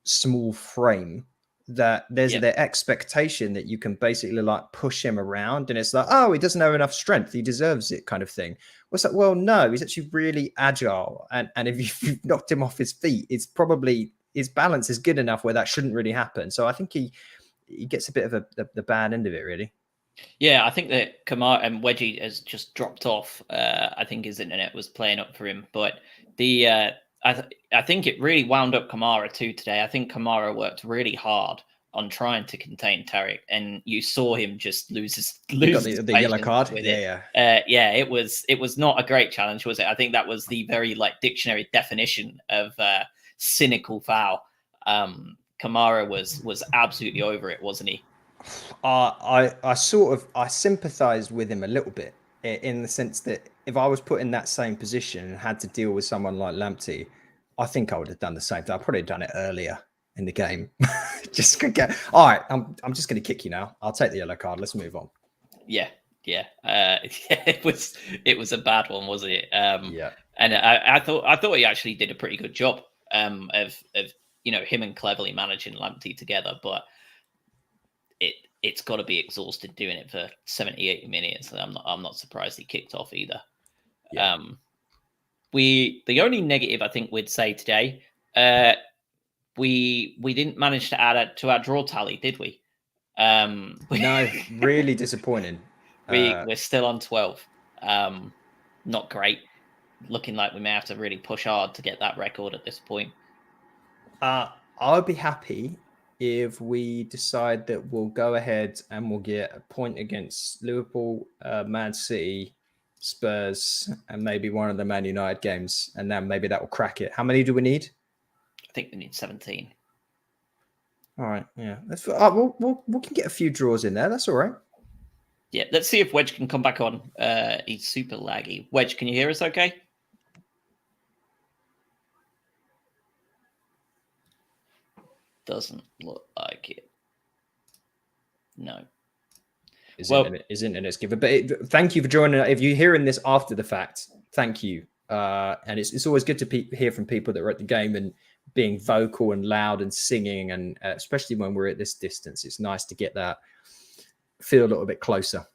S2: small frame. That there's the expectation that you can basically like push him around, and it's like, oh, he doesn't have enough strength, he deserves it, kind of thing. What's that? Well, no, he's actually really agile, and if you've knocked him off his feet, it's probably his balance is good enough where that shouldn't really happen. So I think he gets a bit of the bad end of it, really.
S1: Yeah, I think that Kamara and Wedgie has just dropped off. I think his internet was playing up for him, but I think it really wound up Kamara too today. I think Kamara worked really hard on trying to contain Tarek, and you saw him just lose
S2: the yellow card.
S1: With it was not a great challenge, was it? I think that was the very like dictionary definition of cynical foul. Kamara was absolutely over it, wasn't he?
S2: I sympathized with him a little bit, in the sense that if I was put in that same position and had to deal with someone like Lamptey, I think I would have done the same thing. I'd probably done it earlier in the game. Just could get, all right, I'm just going to kick you now. I'll take the yellow card. Let's move on.
S1: Yeah. It was a bad one, wasn't it?
S2: Yeah.
S1: And I thought he actually did a pretty good job of him and Cleverly managing Lamptey together, but it's got to be exhausted doing it for 70-80 minutes. I'm not surprised he kicked off either. Yeah. The only negative I think we'd say today, we didn't manage to add it to our draw tally, did we?
S2: No, really disappointing.
S1: We're still on 12. Not great. Looking like we may have to really push hard to get that record at this point.
S2: I'll be happy if we decide that we'll go ahead and we'll get a point against Liverpool, Man City, Spurs, and maybe one of the Man United games, and then maybe that will crack it. How many do we need?
S1: I think we need 17.
S2: All right, yeah. We can get a few draws in there. That's all right.
S1: Yeah, let's see if Wedge can come back on. He's super laggy. Wedge, can you hear us okay? Doesn't look like it. No.
S2: His internet's given. But thank you for joining. If you're hearing this after the fact, thank you. And it's always good to hear from people that are at the game and being vocal and loud and singing, and especially when we're at this distance, it's nice to get that feel a little bit closer.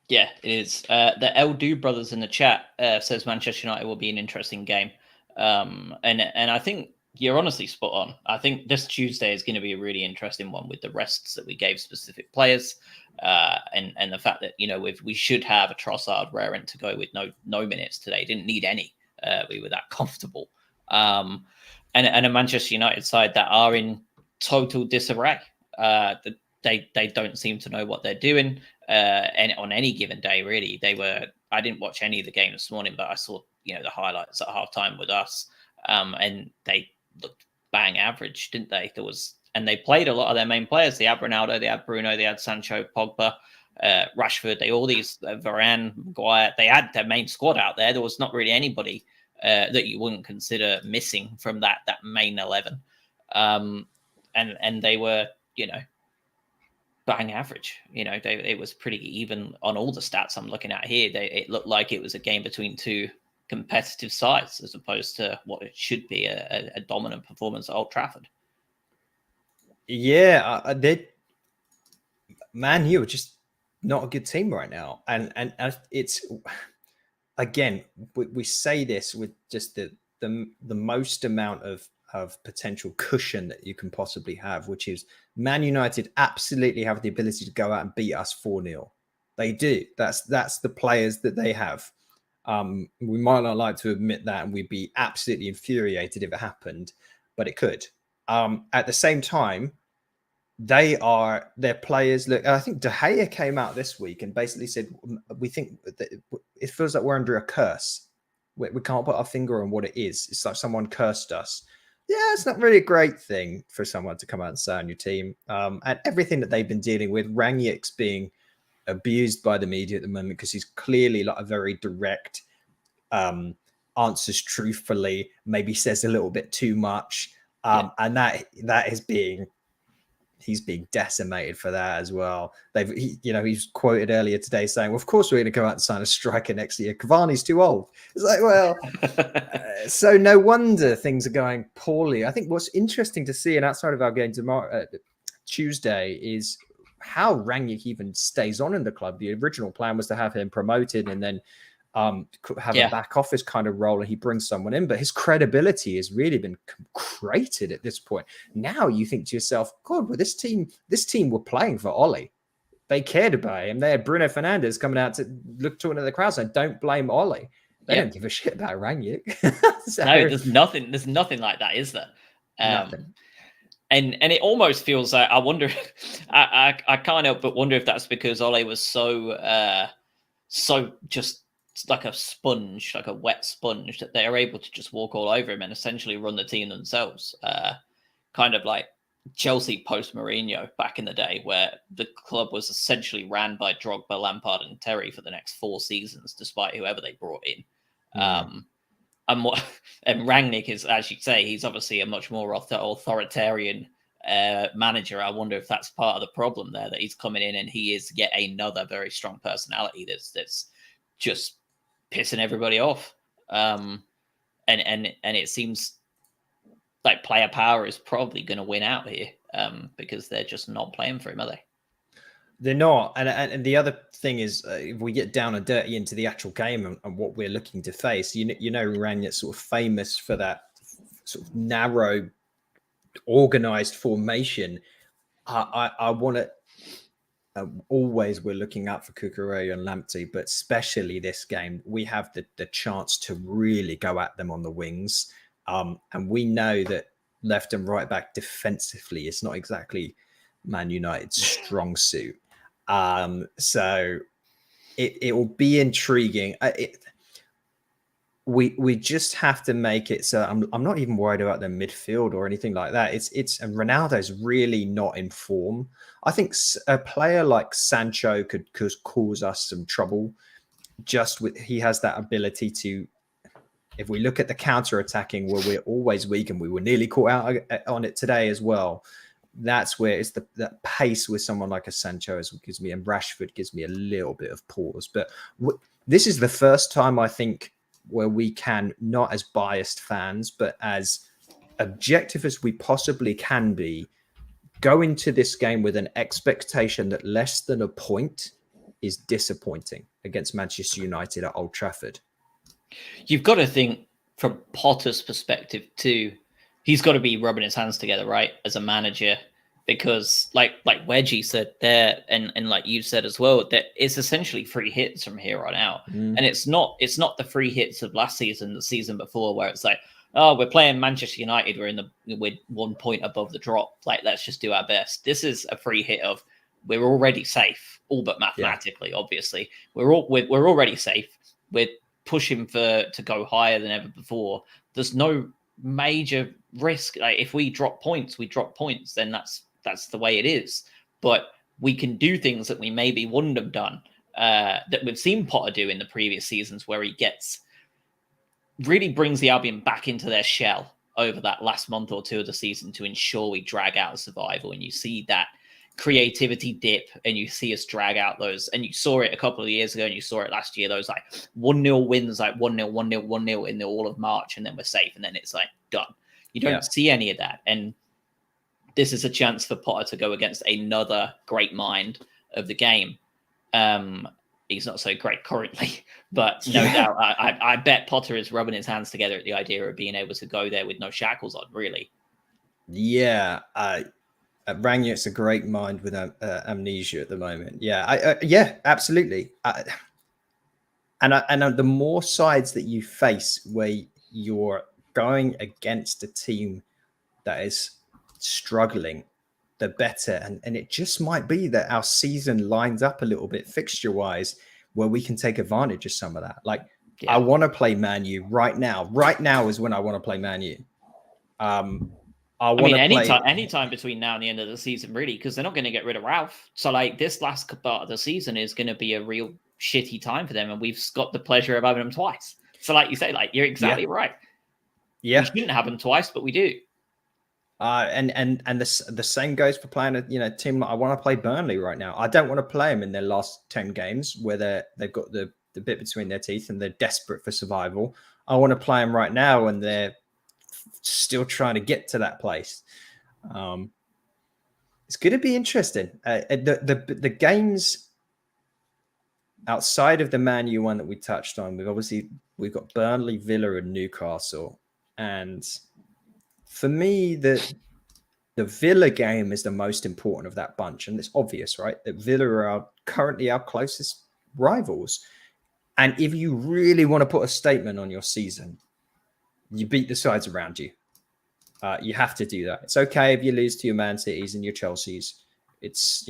S1: Yeah, it is. The Eldu brothers in the chat says Manchester United will be an interesting game, and I think you're honestly spot on. I think this Tuesday is going to be a really interesting one with the rests that we gave specific players, and the fact that we should have a Trossard Rarent to go with no minutes today. Didn't need any. We were that comfortable. And a Manchester United side that are in total disarray. They don't seem to know what they're doing. And on any given day, really, I didn't watch any of the game this morning, but I saw the highlights at halftime with us, and they looked bang average, didn't they? And they played a lot of their main players. They had Ronaldo, they had Bruno, they had Sancho, Pogba, Rashford. All these Varane, Maguire. They had their main squad out there. There was not really anybody that you wouldn't consider missing from that main 11, and they were bang average. It was pretty even on all the stats I'm looking at here. It looked like it was a game between two competitive sides as opposed to what it should be a dominant performance at Old Trafford.
S2: Yeah, Man U are just not a good team right now, and it's, again, we say this with just the most amount of potential cushion that you can possibly have, which is Man United absolutely have the ability to go out and beat us 4-0. They do. That's the players that they have. We might not like to admit that, and we'd be absolutely infuriated if it happened, but it could. At the same time, their players. Look, I think De Gea came out this week and basically said, we think that it feels like we're under a curse. We can't put our finger on what it is. It's like someone cursed us. Yeah, it's not really a great thing for someone to come out and say on your team. And everything that they've been dealing with, Rangnick's being abused by the media at the moment because he's clearly like a very direct, answers truthfully, maybe says a little bit too much. And that is being he's being decimated for that as well. He's quoted earlier today saying, well, of course we're going to go out and sign a striker next year. Cavani's too old. It's like, well, so no wonder things are going poorly. I think what's interesting to see, and outside of our game tomorrow, Tuesday, is how Rangnick even stays on in the club. The original plan was to have him promoted and then have a back office kind of role, and he brings someone in, but his credibility has really been created at this point. Now you think to yourself, God, well, this team were playing for Ollie. They cared about him. They had Bruno Fernandes coming out to look to the crowd saying, don't blame Ollie. They don't give a shit about Rangnick.
S1: No, there's nothing like that, is there?
S2: Nothing.
S1: And it almost feels like, I wonder, I can't help but wonder if that's because Ole was so just like a sponge, like a wet sponge, that they are able to just walk all over him and essentially run the team themselves. Kind of like Chelsea post Mourinho back in the day, where the club was essentially ran by Drogba, Lampard, and Terry for the next 4 seasons, despite whoever they brought in. And Rangnick is, as you say, he's obviously a much more authoritarian manager. I wonder if that's part of the problem there, that he's coming in and he is yet another very strong personality that's just pissing everybody off. And it seems like player power is probably going to win out here, because they're just not playing for him, are they?
S2: They're not. And the other thing is, if we get down and dirty into the actual game and what we're looking to face, Rangnick's sort of famous for that sort of narrow, organized formation. I want to. Always we're looking out for Cucurella and Lamptey, but especially this game, we have the chance to really go at them on the wings. And we know that left and right back defensively, it's not exactly Man United's strong suit. So it will be intriguing. We just have to make it so I'm not even worried about their midfield or anything like that. And Ronaldo's really not in form. I think a player like Sancho could cause us some trouble. He has that ability to, if we look at the counter attacking where we're always weak, and we were nearly caught out on it today as well. That's where it's that pace with someone like a Sancho gives me, and Rashford gives me a little bit of pause. But this is the first time, I think, where we can, not as biased fans, but as objective as we possibly can be, go into this game with an expectation that less than a point is disappointing against Manchester United at Old Trafford.
S1: You've got to think from Potter's perspective too. He's got to be rubbing his hands together, right, as a manager, because like Wedgie said there, and like you said as well, that it's essentially free hits from here on out. And it's not the free hits of last season, the season before, where it's like, oh, we're playing Manchester United, we're 1 point above the drop, like let's just do our best. This is a free hit of, we're already safe, all but mathematically, obviously. We're already safe. We're pushing to go higher than ever before. There's no major risk. Like, if we drop points, then that's the way it is. But we can do things that we maybe wouldn't have done, that we've seen Potter do in the previous seasons, where he really brings the Albion back into their shell over that last month or two of the season to ensure we drag out survival. And you see that creativity dip, and you see us drag out those, and you saw it a couple of years ago, and you saw it last year, those like 1-0 wins, like 1-0, 1-0, 1-0 in the all of March, and then we're safe, and then it's like done. You don't see any of that. And this is a chance for Potter to go against another great mind of the game. He's not so great currently, but no doubt, I bet Potter is rubbing his hands together at the idea of being able to go there with no shackles on, really.
S2: Yeah, Rangnick's a great mind with amnesia at the moment. Yeah, absolutely. And the more sides that you face where you're going against a team that is struggling, the better. And it just might be that our season lines up a little bit fixture-wise where we can take advantage of some of that. Like, I want to play Man U right now. Right now is when I want to play Man U.
S1: Anytime between now and the end of the season, really, because they're not going to get rid of Ralph. So, like, this last part of the season is going to be a real shitty time for them, and we've got the pleasure of having them twice. So, like you say, like, you're exactly right. Yeah, we shouldn't have them twice, but we do.
S2: And the same goes for playing a team like I want to play Burnley right now. I don't want to play them in their last 10 games where they've got the bit between their teeth and they're desperate for survival. I want to play them right now and they're still trying to get to that place. It's going to be interesting. The games outside of the Man U one that we touched on, we've got Burnley, Villa, and Newcastle. And for me, the Villa game is the most important of that bunch. And it's obvious, right? That Villa are currently our closest rivals. And if you really want to put a statement on your season, you beat the sides around you. You have to do that. It's okay if you lose to your Man Cities and your Chelseas. It's,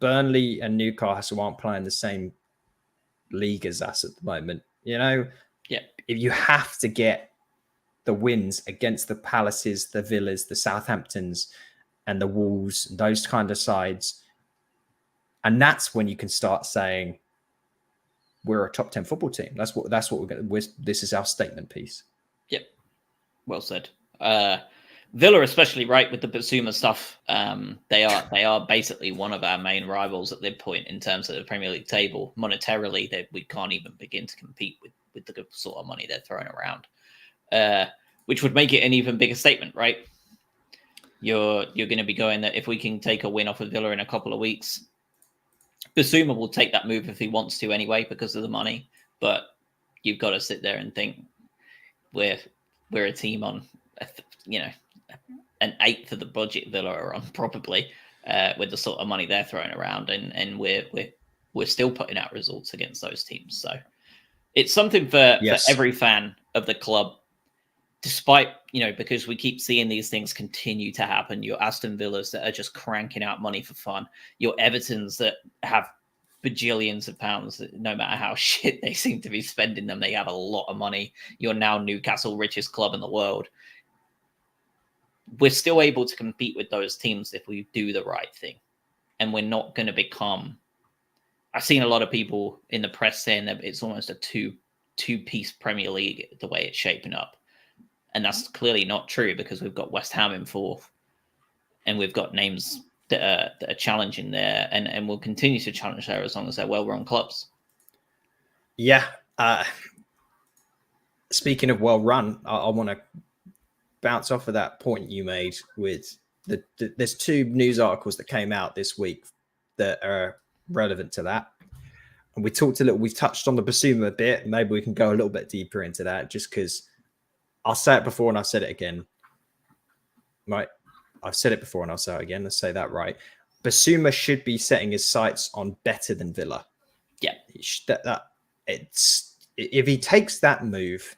S2: Burnley and Newcastle aren't playing the same league as us at the moment.
S1: Yeah.
S2: If you have to get the wins against the Palaces, the Villas, the Southamptons, and the Wolves, those kind of sides, and that's when you can start saying we're a top 10 football team. That's what we're going to. This is our statement piece.
S1: Yep, well said. Villa, especially, right, with the Basuma stuff, they are basically one of our main rivals at this point in terms of the Premier League table. Monetarily, we can't even begin to compete with the good sort of money they're throwing around, which would make it an even bigger statement, right? You're going to be going that if we can take a win off of Villa in a couple of weeks, Basuma will take that move if he wants to anyway because of the money. But you've got to sit there and think we're a team on, an eighth of the budget Villa are on probably with the sort of money they're throwing around, and we're still putting out results against those teams. So it's something for every fan of the club, despite, because we keep seeing these things continue to happen. Your Aston Villas that are just cranking out money for fun. Your Evertons that have bajillions of pounds, no matter how shit they seem to be spending them, they have a lot of money. You're now Newcastle, richest club in the world. We're still able to compete with those teams if we do the right thing. And we're not going to become... I've seen a lot of people in the press saying that it's almost a two-piece Premier League the way it's shaping up. And that's clearly not true because we've got West Ham in fourth and we've got names that are challenging there and will continue to challenge there as long as they're well-run clubs.
S2: Yeah. Speaking of well-run, I want to bounce off of that point you made with there's two news articles that came out this week that are relevant to that. And we've touched on the Basuma a bit. Maybe we can go a little bit deeper into that just because I'll say it before and I'll say it again. Right. I've said it before and I'll say it again. Let's say that right. Basuma should be setting his sights on better than Villa.
S1: Yeah.
S2: If he takes that move,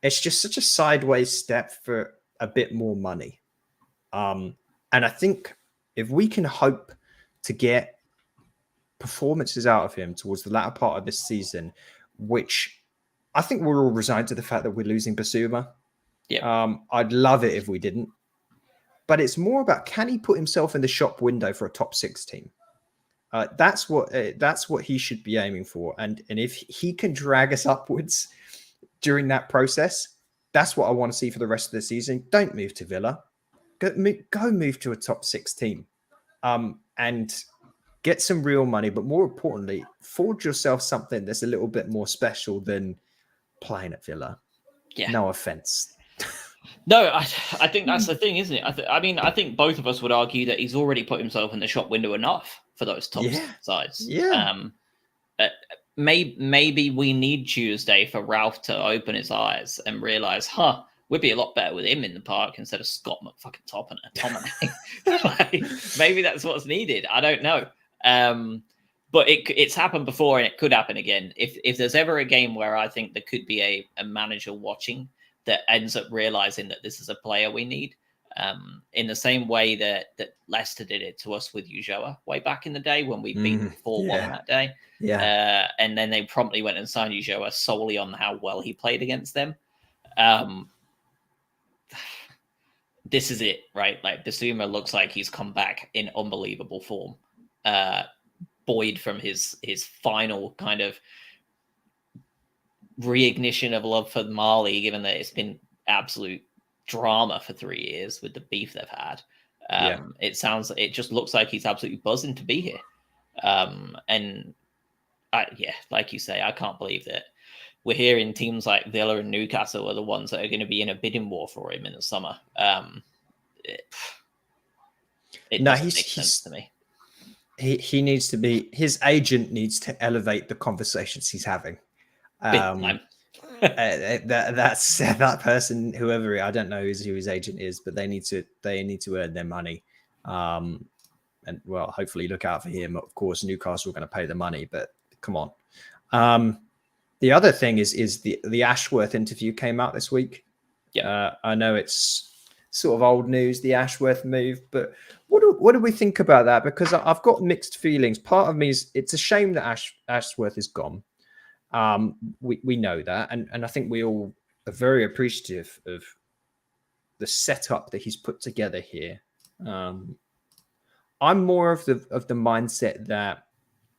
S2: it's just such a sideways step for a bit more money. And I think if we can hope to get performances out of him towards the latter part of this season, which I think we're all resigned to the fact that we're losing Basuma.
S1: Yeah.
S2: I'd love it if we didn't. But it's more about, can he put himself in the shop window for a top 6 team? That's what he should be aiming for. And if he can drag us upwards during that process, that's what I want to see for the rest of the season. Don't move to Villa. Go move to a top 6 team. And get some real money. But more importantly, forge yourself something that's a little bit more special than playing at Villa.
S1: Yeah.
S2: No offense.
S1: No, I think that's the thing, isn't it? I think both of us would argue that he's already put himself in the shop window enough for those top sides.
S2: Yeah.
S1: Maybe we need Tuesday for Ralph to open his eyes and realize, we'd be a lot better with him in the park instead of Scott McTominay. Maybe that's what's needed. I don't know. But it's happened before and it could happen again. If there's ever a game where I think there could be a manager watching that ends up realizing that this is a player we need, in the same way that Leicester did it to us with Ulloa way back in the day when we beat 4-1 that day.
S2: Yeah.
S1: And then they promptly went and signed Ulloa solely on how well he played against them. This is it, right? Like Basuma looks like he's come back in unbelievable form. Buoyed from his final kind of reignition of love for Mali, given that it's been absolute drama for 3 years with the beef they've had. It just looks like he's absolutely buzzing to be here. And like you say, I can't believe that we're hearing teams like Villa and Newcastle are the ones that are going to be in a bidding war for him in the summer. It doesn't make sense to me.
S2: He needs to be, his agent needs to elevate the conversations he's having. That's that person, whoever, I don't know who his agent is, but they need to earn their money. And well, hopefully look out for him. Of course, Newcastle are going to pay the money, but come on. The other thing is the Ashworth interview came out this week.
S1: Yeah,
S2: I know it's sort of old news, the Ashworth move, but what do we think about that? Because I've got mixed feelings. Part of me is it's a shame that Ashworth is gone. We know that, and I think we all are very appreciative of the setup that he's put together here. I'm more of the mindset that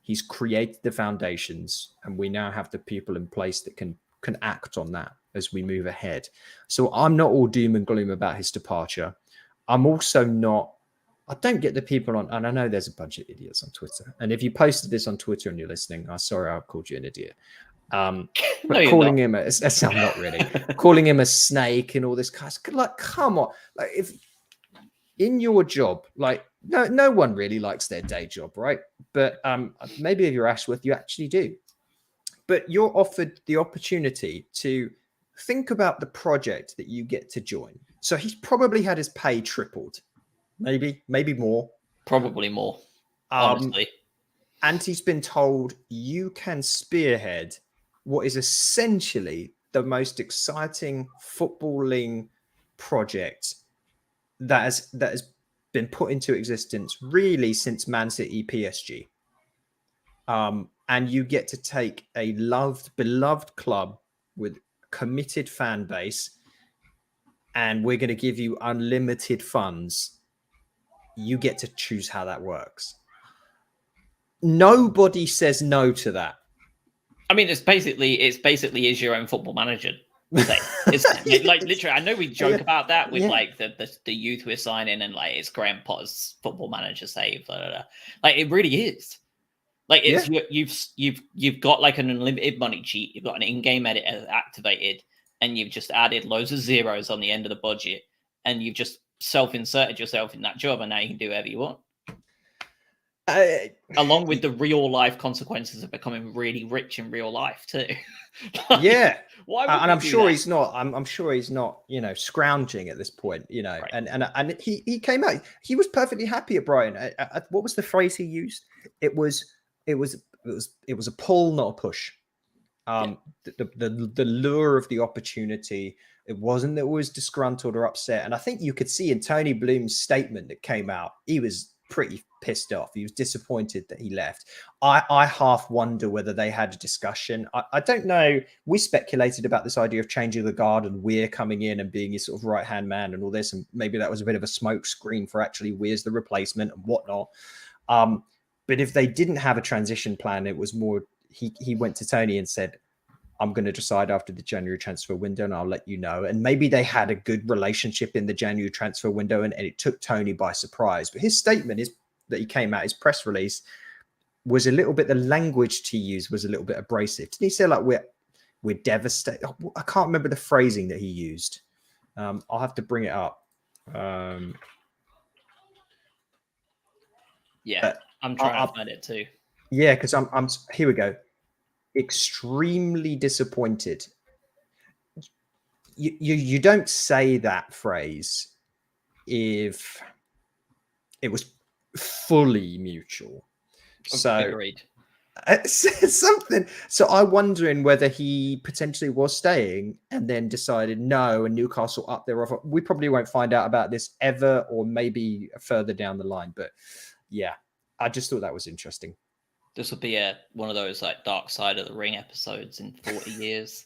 S2: he's created the foundations, and we now have the people in place that can act on that as we move ahead. So I'm not all doom and gloom about his departure. I'm also not. I don't get the people on, and I know there's a bunch of idiots on Twitter. And if you posted this on Twitter and you're listening, I'm sorry I called you an idiot. But
S1: no,
S2: calling him I'm not really calling him a snake and all this kind of, like, come on, like, if in your job, like, no one really likes their day job, right? But maybe if you're Ashworth, you actually do. But you're offered the opportunity to think about the project that you get to join. So he's probably had his pay tripled, maybe more,
S1: probably more, honestly.
S2: And he's been told you can spearhead what is essentially the most exciting footballing project that has been put into existence really since Man City PSG. And you get to take a beloved club with committed fan base, and we're going to give you unlimited funds. You get to choose how that works. Nobody says no to that.
S1: I mean, it's basically is your own football manager. It's like literally. I know we joke about that with like the youth we're signing, and like it's Graham Potter's football manager save. Blah, blah, blah. Like it really is. Like it's you've got like an unlimited money cheat. You've got an in-game editor activated, and you've just added loads of zeros on the end of the budget, and you've just self-inserted yourself in that job, and now you can do whatever you want. Along with the real life consequences of becoming really rich in real life too.
S2: Like,
S1: why?
S2: And I'm sure he's not. I'm sure he's not. Scrounging at this point. Right. And he came out. He was perfectly happy at Brighton. What was the phrase he used? It was a pull, not a push. The lure of the opportunity. It wasn't that it was disgruntled or upset. And I think you could see in Tony Bloom's statement that came out, he was pretty pissed off. He was disappointed that he left. I half wonder whether they had a discussion. I don't know. We speculated about this idea of changing the guard and Weir coming in and being his sort of right-hand man and all this. And maybe that was a bit of a smoke screen for actually Weir's the replacement and whatnot. But if they didn't have a transition plan, it was more, he went to Tony and said, I'm going to decide after the January transfer window and I'll let you know. And maybe they had a good relationship in the January transfer window and it took Tony by surprise. But his statement is that he came out, his press release was a little bit, the language to use was a little bit abrasive. Didn't he say like, we're devastated? I can't remember the phrasing that he used. I'll have to bring it up.
S1: I'm trying to find it too.
S2: Yeah, because I'm here we go. Extremely disappointed. You don't say that phrase if it was fully mutual. So
S1: agreed.
S2: Something. So I'm wondering whether he potentially was staying and then decided no, and Newcastle up their offer. We probably won't find out about this ever, or maybe further down the line. But yeah, I just thought that was interesting.
S1: This would be one of those like Dark Side of the Ring episodes in 40 years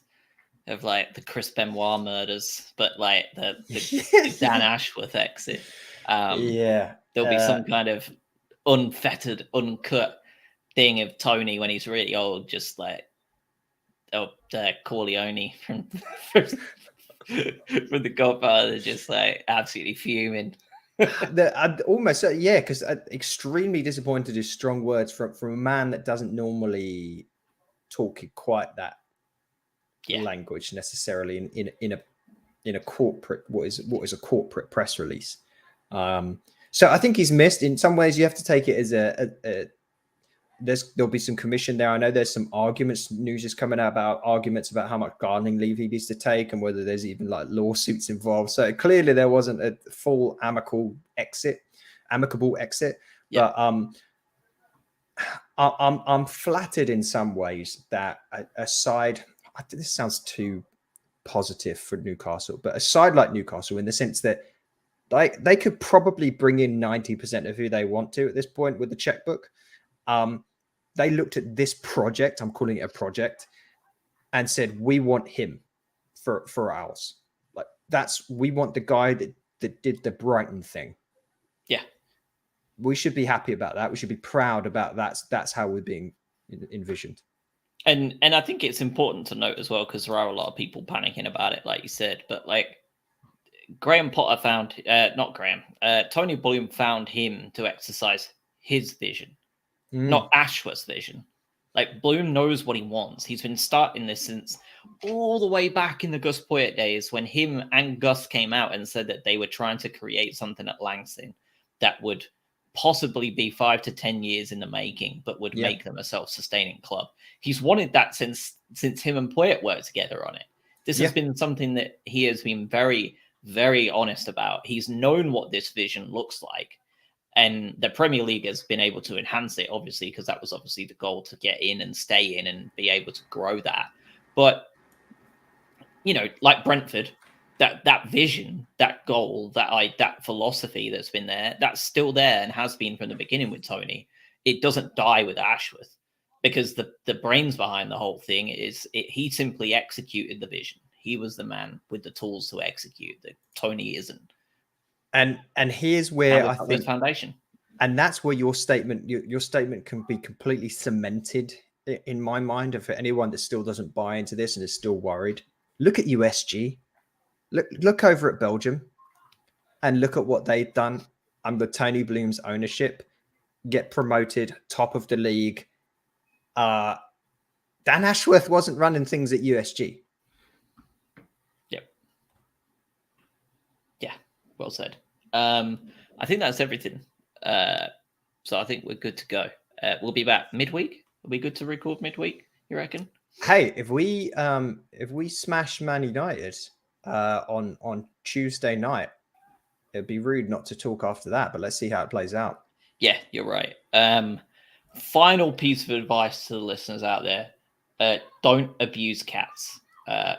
S1: of like the Chris Benoit murders, but like the Dan Ashworth exit. There'll be some kind of unfettered, uncut thing of Tony when he's really old, just like Corleone from From the Godfather, just like absolutely fuming.
S2: I'd almost yeah, because extremely disappointed is strong words from a man that doesn't normally talk in quite that language necessarily in a corporate what is a corporate press release. So I think he's missed. In some ways, you have to take it as there'll be some commission there. I know there's some arguments. News is coming out about arguments about how much gardening leave he needs to take and whether there's even like lawsuits involved. So clearly there wasn't a full amicable exit.
S1: Yeah.
S2: But I'm flattered in some ways that aside, this sounds too positive for Newcastle, but a side like Newcastle, in the sense that like they could probably bring in 90% of who they want to at this point with the checkbook. They looked at this project, I'm calling it a project, and said, we want him for ours. Like we want the guy that did the Brighton thing.
S1: Yeah.
S2: We should be happy about that. We should be proud about that. That's how we're being envisioned.
S1: And I think it's important to note as well, because there are a lot of people panicking about it, like you said, but like Graham Potter found, Tony Bloom found him to exercise his vision, not Ashworth's vision. Like Bloom knows what he wants. He's been starting this since all the way back in the Gus Poyet days, when him and Gus came out and said that they were trying to create something at Langston that would possibly be 5 to 10 years in the making, but would make them a self-sustaining club. He's wanted that since him and Poyet worked together on it. This has been something that he has been very, very honest about. He's known what this vision looks like. And the Premier League has been able to enhance it, obviously, because that was obviously the goal, to get in and stay in and be able to grow that. But, you know, like Brentford, that vision, that goal, that philosophy that's been there, that's still there and has been from the beginning with Tony. It doesn't die with Ashworth, because the brains behind the whole thing he simply executed the vision. He was the man with the tools to execute that Tony isn't.
S2: And here's where I think
S1: foundation,
S2: and that's where your statement can be completely cemented in my mind. And for anyone that still doesn't buy into this and is still worried, look at USG, look over at Belgium, and look at what they've done under Tony Bloom's ownership. Get promoted, top of the league. Dan Ashworth wasn't running things at USG.
S1: Yep. Yeah, well said. I think that's everything. So I think we're good to go. We'll be back midweek. Are we good to record midweek, you reckon?
S2: Hey, if we smash Man United on Tuesday night, it'd be rude not to talk after that, but let's see how it plays out.
S1: Yeah, you're right. Final piece of advice to the listeners out there: don't abuse cats,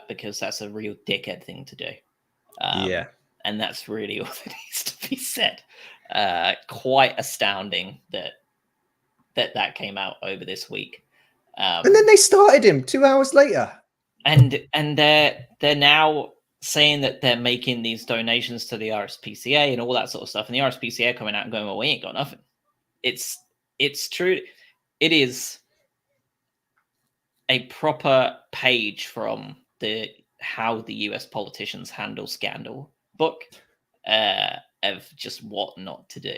S1: because that's a real dickhead thing to do. And that's really all that needs to be said. Quite astounding that came out over this week.
S2: And then they started him 2 hours later.
S1: And they're now saying that they're making these donations to the RSPCA and all that sort of stuff. And the RSPCA are coming out and going, well, we ain't got nothing. It's true. It is a proper page from the How the US Politicians Handle Scandal book of just what not to do.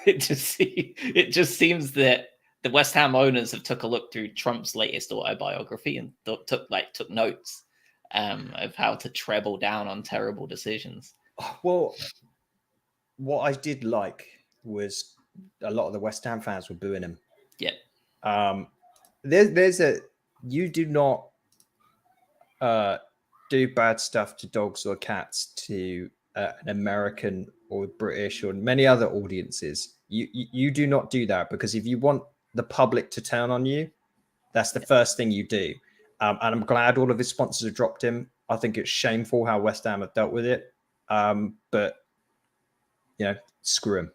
S1: It just seems that the West Ham owners have took a look through Trump's latest autobiography and took notes of how to treble down on terrible decisions.
S2: Well, what I did like was a lot of the West Ham fans were booing him.
S1: Yeah.
S2: You do not do bad stuff to dogs or cats to an American or British or many other audiences. You do not do that, because if you want the public to turn on you, that's the first thing you do. And I'm glad all of his sponsors have dropped him. I think it's shameful how West Ham have dealt with it. But screw him.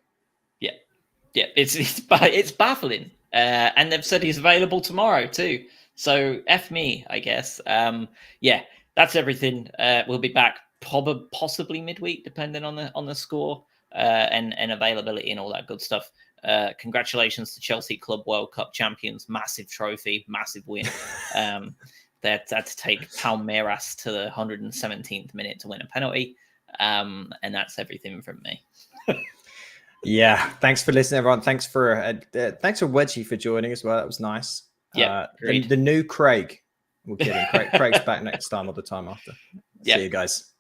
S1: Yeah, it's baffling. And they've said he's available tomorrow too. So F me, I guess. Yeah, that's everything. We'll be back possibly midweek, depending on the score and availability and all that good stuff. Congratulations to Chelsea Club World Cup champions. Massive trophy, massive win. They had to take Palmeiras to the 117th minute to win a penalty. And that's everything from me.
S2: Yeah, thanks for listening, everyone. Thanks for Wedgie for joining as well. That was nice.
S1: Yeah,
S2: the new Craig. We'll get him. Craig's back next time or the time after.
S1: Yep.
S2: See you guys.